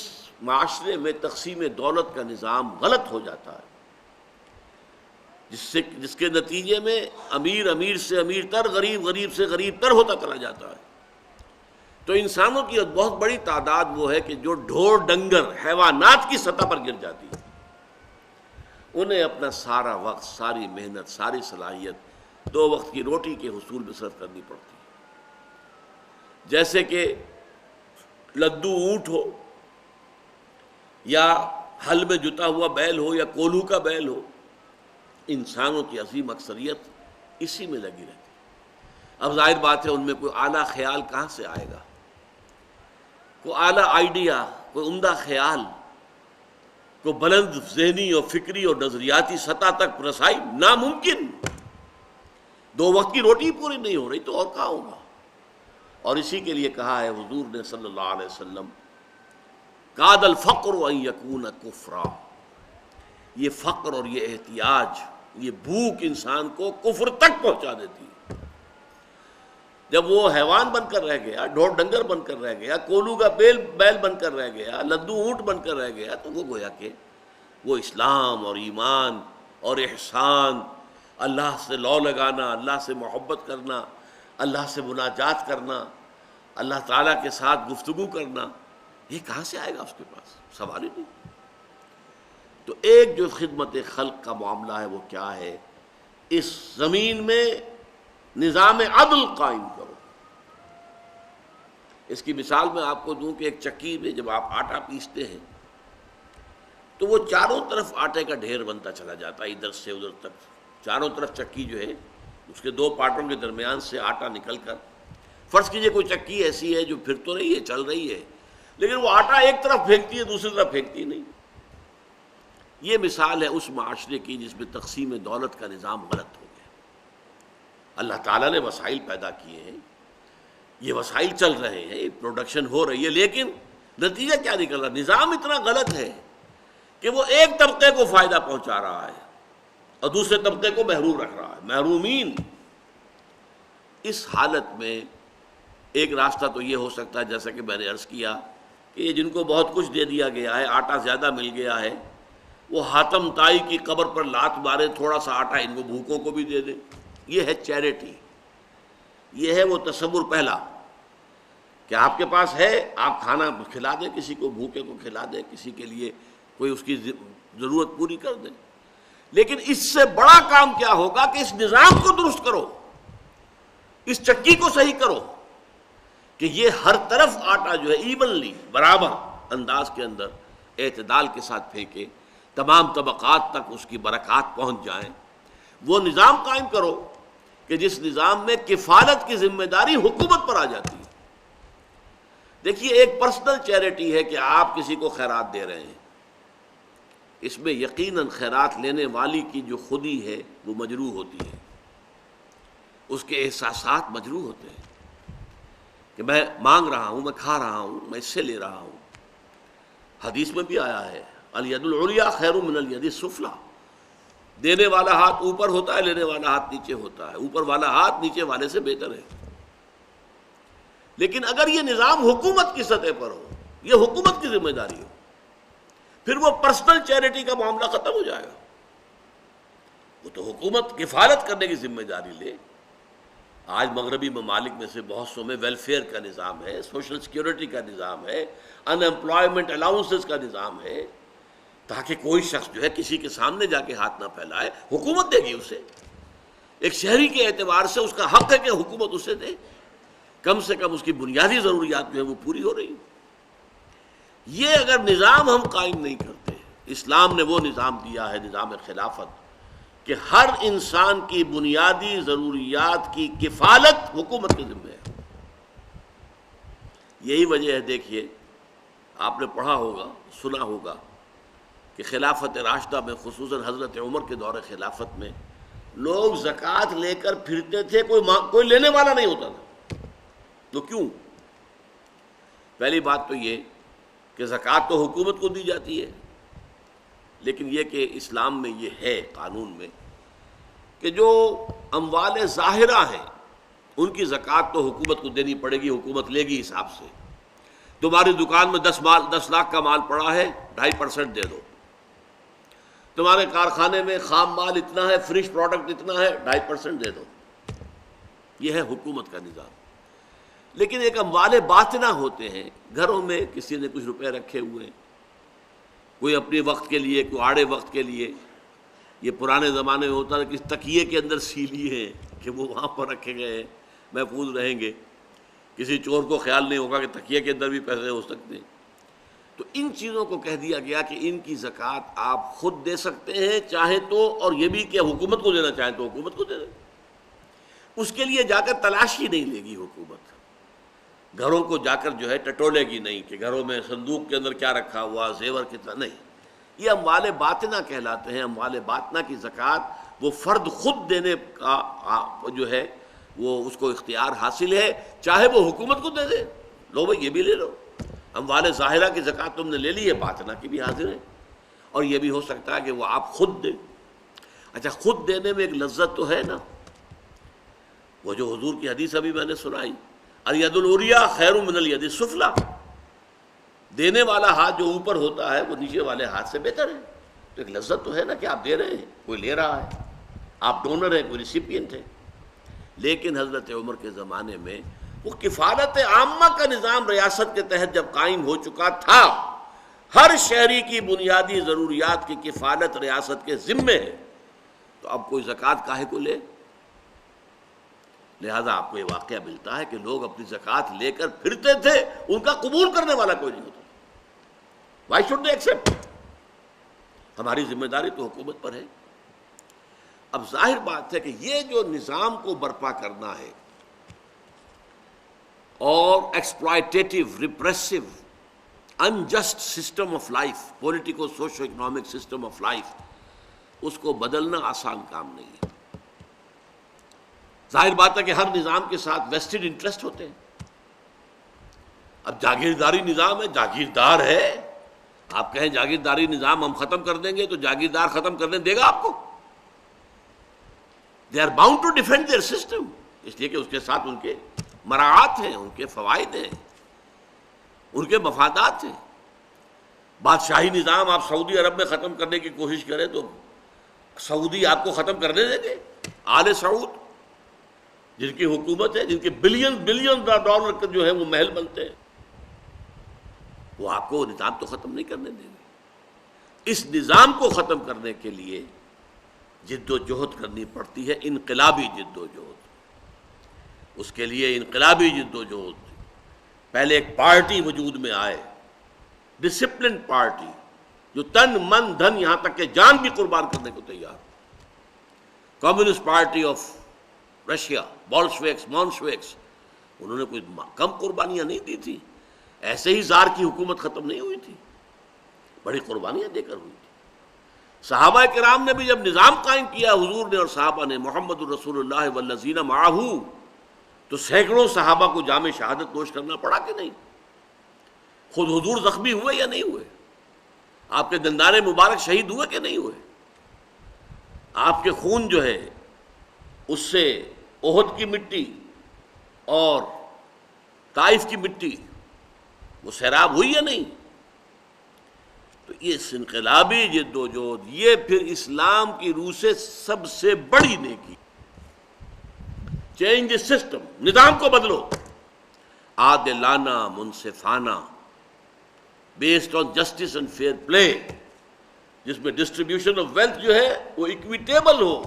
A: معاشرے میں تقسیم دولت کا نظام غلط ہو جاتا ہے، جس کے نتیجے میں امیر امیر سے امیر تر، غریب غریب سے غریب تر ہوتا چلا جاتا ہے۔ تو انسانوں کی بہت بڑی تعداد وہ ہے کہ جو ڈھور ڈنگر حیوانات کی سطح پر گر جاتی ہے، انہیں اپنا سارا وقت، ساری محنت، ساری صلاحیت 2 وقت کی روٹی کے حصول میں صرف کرنی پڑتی ہے۔ جیسے کہ لدو اونٹ ہو، یا ہل میں جتا ہوا بیل ہو، یا کولو کا بیل ہو، انسانوں کی عظیم اکثریت اسی میں لگی رہتی ہے۔ اب ظاہر بات ہے ان میں کوئی اعلیٰ خیال کہاں سے آئے گا، کوئی اعلیٰ آئیڈیا، کوئی عمدہ خیال، کوئی بلند ذہنی اور فکری اور نظریاتی سطح تک رسائی ناممکن۔ 2 وقت کی روٹی پوری نہیں ہو رہی تو اور کہاں ہوگا؟ اور اسی کے لیے کہا ہے حضور نے صلی اللہ علیہ وسلم، کاد الفقر ان یکون کفرا، یہ فقر اور یہ احتیاج، یہ بھوک انسان کو کفر تک پہنچا دیتی ہے۔ جب وہ حیوان بن کر رہ گیا، ڈھور ڈنگر بن کر رہ گیا، کولو کا بیل بن کر رہ گیا، لدو اونٹ بن کر رہ گیا، تو وہ گویا کہ وہ اسلام اور ایمان اور احسان، اللہ سے لو لگانا، اللہ سے محبت کرنا، اللہ سے مناجات کرنا، اللہ تعالیٰ کے ساتھ گفتگو کرنا، یہ کہاں سے آئے گا اس کے پاس؟ سوال ہی نہیں۔ تو ایک جو خدمت خلق کا معاملہ ہے وہ کیا ہے؟ اس زمین میں نظام عدل قائم کرو۔ اس کی مثال میں آپ کو دوں کہ ایک چکی میں جب آپ آٹا پیستے ہیں تو وہ چاروں طرف آٹے کا ڈھیر بنتا چلا جاتا ہے، ادھر سے ادھر تک، چاروں طرف چکی جو ہے اس کے 2 پارٹوں کے درمیان سے آٹا نکل کر، فرض کیجئے کوئی چکی ایسی ہے جو پھر تو رہی ہے، چل رہی ہے، لیکن وہ آٹا ایک طرف پھینکتی ہے، دوسری طرف پھینکتی نہیں۔ یہ مثال ہے اس معاشرے کی جس میں تقسیم دولت کا نظام غلط ہو گیا۔ اللہ تعالیٰ نے وسائل پیدا کیے ہیں، یہ وسائل چل رہے ہیں، پروڈکشن ہو رہی ہے، لیکن نتیجہ کیا نکل رہا؟ نظام اتنا غلط ہے کہ وہ ایک طبقے کو فائدہ پہنچا رہا ہے اور دوسرے طبقے کو محروم رکھ رہا ہے، محرومین۔ اس حالت میں ایک راستہ تو یہ ہو سکتا ہے، جیسا کہ میں نے عرض کیا، کہ یہ جن کو بہت کچھ دے دیا گیا ہے، آٹا زیادہ مل گیا ہے، وہ حاتم طائی کی قبر پر لات مارے، تھوڑا سا آٹا ان کو بھوکوں کو بھی دے دے۔ یہ ہے چیریٹی، یہ ہے وہ تصور پہلا کہ آپ کے پاس ہے، آپ کھانا کھلا دیں، کسی کو بھوکے کو کھلا دیں، کسی کے لیے کوئی اس کی ضرورت پوری کر دیں۔ لیکن اس سے بڑا کام کیا ہوگا کہ اس نظام کو درست کرو، اس چکی کو صحیح کرو کہ یہ ہر طرف آٹا جو ہے ایونلی، برابر انداز کے اندر اعتدال کے ساتھ پھینکے، تمام طبقات تک اس کی برکات پہنچ جائیں۔ وہ نظام قائم کرو کہ جس نظام میں کفالت کی ذمہ داری حکومت پر آ جاتی ہے۔ دیکھیے، ایک پرسنل چیریٹی ہے کہ آپ کسی کو خیرات دے رہے ہیں، اس میں یقیناً خیرات لینے والی کی جو خودی ہے وہ مجروح ہوتی ہے، اس کے احساسات مجروح ہوتے ہیں کہ میں مانگ رہا ہوں، میں کھا رہا ہوں، میں اس سے لے رہا ہوں۔ حدیث میں بھی آیا ہے، الید العلیٰ خیر من الید السفلیٰ، دینے والا ہاتھ اوپر ہوتا ہے، لینے والا ہاتھ نیچے ہوتا ہے، اوپر والا ہاتھ نیچے والے سے بہتر ہے۔ لیکن اگر یہ نظام حکومت کی سطح پر ہو، یہ حکومت کی ذمہ داری ہو، پھر وہ پرسنل چیریٹی کا معاملہ ختم ہو جائے گا۔ وہ تو حکومت کفالت کرنے کی ذمہ داری لے۔ آج مغربی ممالک میں سے بہت سو میں ویلفیئر کا نظام ہے، سوشل سیکیورٹی کا نظام ہے، ان امپلائمنٹ الاؤنسز کا نظام ہے، تاکہ کوئی شخص جو ہے کسی کے سامنے جا کے ہاتھ نہ پھیلائے، حکومت دے گی اسے۔ ایک شہری کے اعتبار سے اس کا حق ہے کہ حکومت اسے دے، کم سے کم اس کی بنیادی ضروریات جو ہیں وہ پوری ہو رہی ہیں۔ یہ اگر نظام ہم قائم نہیں کرتے، اسلام نے وہ نظام دیا ہے، نظام خلافت، کہ ہر انسان کی بنیادی ضروریات کی کفالت حکومت کے ذمہ ہے۔ یہی وجہ ہے، دیکھیے آپ نے پڑھا ہوگا، سنا ہوگا کہ خلافت راشدہ میں، خصوصاً حضرت عمر کے دور خلافت میں، لوگ زکوٰۃ لے کر پھرتے تھے، کوئی لینے والا نہیں ہوتا تھا۔ تو کیوں؟ پہلی بات تو یہ کہ زکوٰۃ تو حکومت کو دی جاتی ہے، لیکن یہ کہ اسلام میں یہ ہے قانون میں کہ جو اموال ظاہرہ ہیں ان کی زکوٰۃ تو حکومت کو دینی پڑے گی، حکومت لے گی حساب سے۔ تمہاری دکان میں 10 لاکھ کا مال پڑا ہے، 2.5% دے دو۔ تمہارے کارخانے میں خام مال اتنا ہے، فنش پروڈکٹ اتنا ہے، 2.5% دے دو. یہ ہے حکومت کا نظام. لیکن ایک اموال باطنہ ہوتے ہیں، گھروں میں کسی نے کچھ روپے رکھے ہوئے، کوئی اپنے وقت کے لیے، کوئی آڑے وقت کے لیے. یہ پرانے زمانے میں ہوتا ہے کہ تکیے کے اندر سی لیے ہیں کہ وہ وہاں پر رکھے گئے ہیں، محفوظ رہیں گے. کسی چور کو خیال نہیں ہوگا کہ تکیے کے اندر بھی پیسے ہو سکتے ہیں. تو ان چیزوں کو کہہ دیا گیا کہ ان کی زکوٰۃ آپ خود دے سکتے ہیں چاہے تو، اور یہ بھی کہ حکومت کو دینا چاہیں تو حکومت کو دے دیں. اس کے لیے جا کر تلاشی نہیں لے گی حکومت، گھروں کو جا کر جو ہے ٹٹولے گی نہیں کہ گھروں میں صندوق کے اندر کیا رکھا ہوا، زیور کتنا. نہیں، یہ اموال باطنہ کہلاتے ہیں. اموال باطنہ کی زکوٰۃ وہ فرد خود دینے کا جو ہے وہ اس کو اختیار حاصل ہے، چاہے وہ حکومت کو دے دے. لو بھائی یہ بھی لے لو. اموال ظاہرہ کی زکوٰۃ تم نے لے لی ہے، باطنہ کی بھی حاضر ہے. اور یہ بھی ہو سکتا ہے کہ وہ آپ خود دیں. اچھا، خود دینے میں ایک لذت تو ہے نا. وہ جو حضور کی حدیث ابھی میں نے سنائی، الید العلیٰ خیر من الید السفلیٰ، دینے والا ہاتھ جو اوپر ہوتا ہے وہ نیچے والے ہاتھ سے بہتر ہے. تو ایک لذت تو ہے نا کہ آپ دے رہے ہیں، کوئی لے رہا ہے، آپ ڈونر ہیں، کوئی ریسیپینٹ ہے. لیکن حضرت عمر کے زمانے میں وہ کفالت عامہ کا نظام ریاست کے تحت جب قائم ہو چکا تھا، ہر شہری کی بنیادی ضروریات کی کفالت ریاست کے ذمے ہے، تو اب کوئی زکوٰۃ کاہے کو لے؟ لہذا آپ کو یہ واقعہ ملتا ہے کہ لوگ اپنی زکوٰۃ لے کر پھرتے تھے، ان کا قبول کرنے والا کوئی نہیں ہوتا. Why should they accept? ہماری ذمہ داری تو حکومت پر ہے. اب ظاہر بات ہے کہ یہ جو نظام کو برپا کرنا ہے اور exploitative, repressive, unjust system of life, politico socio economic system of life, اس کو بدلنا آسان کام نہیں ہے. ظاہر بات ہے کہ ہر نظام کے ساتھ ویسٹڈ انٹرسٹ ہوتے ہیں. اب جاگیرداری نظام ہے، جاگیردار ہے، آپ کہیں جاگیرداری نظام ہم ختم کر دیں گے تو جاگیردار ختم کرنے دے گا آپ کو؟ They are bound to defend their system, اس لیے کہ اس کے ساتھ ان کے مراعات ہیں، ان کے فوائد ہیں، ان کے مفادات ہیں. بادشاہی نظام آپ سعودی عرب میں ختم کرنے کی کوشش کریں تو سعودی آپ کو ختم کرنے دیں گے؟ آل سعود جن کی حکومت ہے، جن کے بلین ڈالر کے جو ہے وہ محل بنتے ہیں، وہ آپ کو نظام تو ختم نہیں کرنے دیں گے. اس نظام کو ختم کرنے کے لیے جد و جہد کرنی پڑتی ہے، انقلابی جد و جہد. اس کے لیے انقلابی جد و جہد، پہلے ایک پارٹی وجود میں آئے، ڈسپلن پارٹی، جو تن من دھن یہاں تک کہ جان بھی قربان کرنے کو تیار. کمیونسٹ پارٹی آف رشیا، بولشویکس، مونشویکس، انہوں نے کوئی کم قربانیاں نہیں دی تھی. ایسے ہی زار کی حکومت ختم نہیں ہوئی تھی، بڑی قربانیاں دے کر ہوئی تھی. صحابہ کرام نے بھی جب نظام قائم کیا، حضور نے اور صحابہ نے، محمد الرسول اللہ والذین معہ، تو سینکڑوں صحابہ کو جام شہادت نوش کرنا پڑا کہ نہیں؟ خود حضور زخمی ہوئے یا نہیں ہوئے؟ آپ کے دندان مبارک شہید ہوئے کہ نہیں ہوئے؟ آپ کے خون جو ہے اس سے احد کی مٹی اور طائف کی مٹی وہ سیراب ہوئی یا نہیں؟ تو یہ انقلابی جد و جہد، یہ پھر اسلام کی روح سے سب سے بڑی نیکی. چینج سسٹم، نظام کو بدلو، عادلانہ، منصفانہ، based on justice and fair play, جس میں ڈسٹریبیوشن آف ویلتھ جو ہے وہ اکویٹیبل ہو،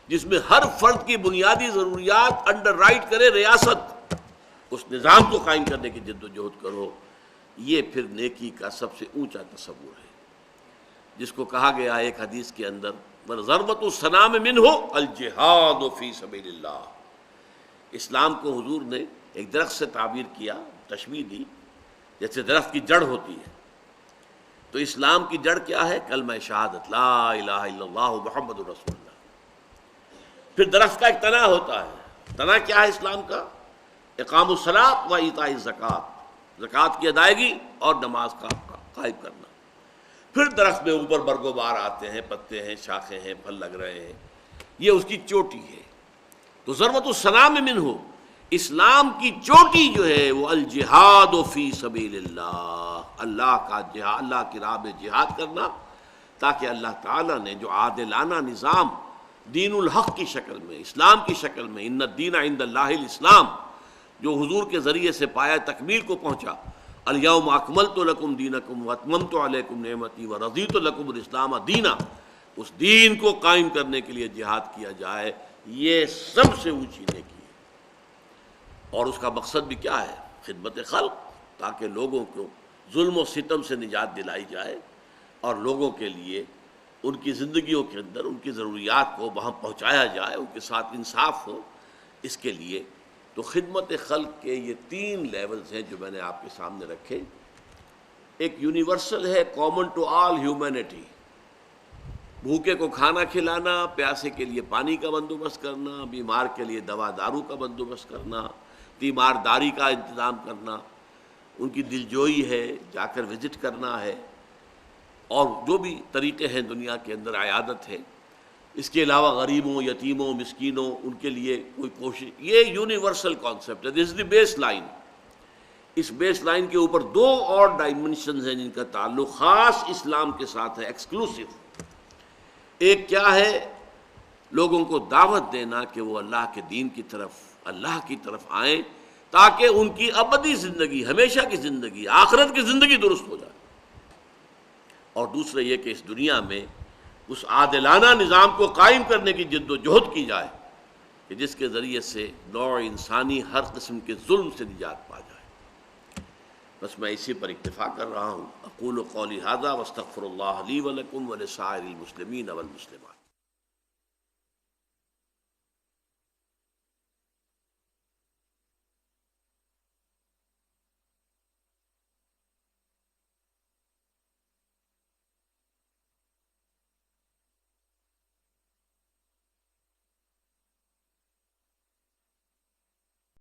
A: جس میں ہر فرد کی بنیادی ضروریات انڈر رائٹ کرے ریاست. اس نظام کو قائم کرنے کی جد و جہد کرو. یہ پھر نیکی کا سب سے اونچا تصور ہے، جس کو کہا گیا ایک حدیث کے اندر، ضربۃ السنام منہ الجہاد فی سبیل اللہ. اسلام کو حضور نے ایک درخت سے تعبیر کیا، تشبیہ دی، جیسے درخت کی جڑ ہوتی ہے. تو اسلام کی جڑ کیا ہے؟ کلمہ شہادت، لا الہ الا اللہ محمد رسول اللہ. پھر درخت کا ایک تنا ہوتا ہے. تنا کیا ہے اسلام کا؟ اقام الصلاۃ و ایتاء الزکوٰۃ، زکوٰۃ کی ادائیگی اور نماز کا قائم کرنا. پھر درخت میں اوپر برگ و بار آتے ہیں، پتے ہیں، شاخیں ہیں، پھل لگ رہے ہیں، یہ اس کی چوٹی ہے. تو ضربۃ السنام منہ، اسلام کی چوٹی جو ہے وہ الجہاد فی سبیل اللہ، اللہ کا جہاد، اللہ کی راہ میں جہاد کرنا. تاکہ اللہ تعالیٰ نے جو عادلانہ نظام دین الحق کی شکل میں، اسلام کی شکل میں، ان الدین عند اللہ الاسلام، جو حضور کے ذریعے سے پایہ تکمیل کو پہنچا، الیوم اکملت لکم دینکم واتممت علیکم نعمتی ورضیت لکم الاسلام دینا، اس دین کو قائم کرنے کے لیے جہاد کیا جائے، یہ سب سے اونچی نیکی ہے۔ اور اس کا مقصد بھی کیا ہے؟ خدمت خلق، تاکہ لوگوں کو ظلم و ستم سے نجات دلائی جائے اور لوگوں کے لیے ان کی زندگیوں کے اندر ان کی ضروریات کو وہاں پہنچایا جائے، ان کے ساتھ انصاف ہو۔ اس کے لیے تو خدمت خلق کے یہ 3 لیولز ہیں جو میں نے آپ کے سامنے رکھے۔ ایک یونیورسل ہے، کامن ٹو آل ہیومینٹی، بھوکے کو کھانا کھلانا، پیاسے کے لیے پانی کا بندوبست کرنا، بیمار کے لیے دوا دارو کا بندوبست کرنا، تیمارداری کا انتظام کرنا، ان کی دلجوئی ہے، جا کر وزٹ کرنا ہے، اور جو بھی طریقے ہیں دنیا کے اندر عیادت ہے۔ اس کے علاوہ غریبوں، یتیموں، مسکینوں، ان کے لیے کوئی کوشش، یہ یونیورسل کانسیپٹ ہے، دس از دی بیس لائن۔ اس بیس لائن کے اوپر 2 اور ڈائمنشنز ہیں جن کا تعلق خاص اسلام کے ساتھ ہے، ایکسکلوسیو۔ ایک کیا ہے؟ لوگوں کو دعوت دینا کہ وہ اللہ کے دین کی طرف، اللہ کی طرف آئیں تاکہ ان کی ابدی زندگی، ہمیشہ کی زندگی، آخرت کی زندگی درست ہو جائے۔ اور دوسرے یہ کہ اس دنیا میں اس عادلانہ نظام کو قائم کرنے کی جد و جہد کی جائے کہ جس کے ذریعے سے نوع انسانی ہر قسم کے ظلم سے نجات پا جائے۔ بس میں اسی پر اکتفا کر رہا ہوں۔ اقول قولی ھذا واستغفر اللہ لی ولکم ولسائر المسلمین والمسلمات۔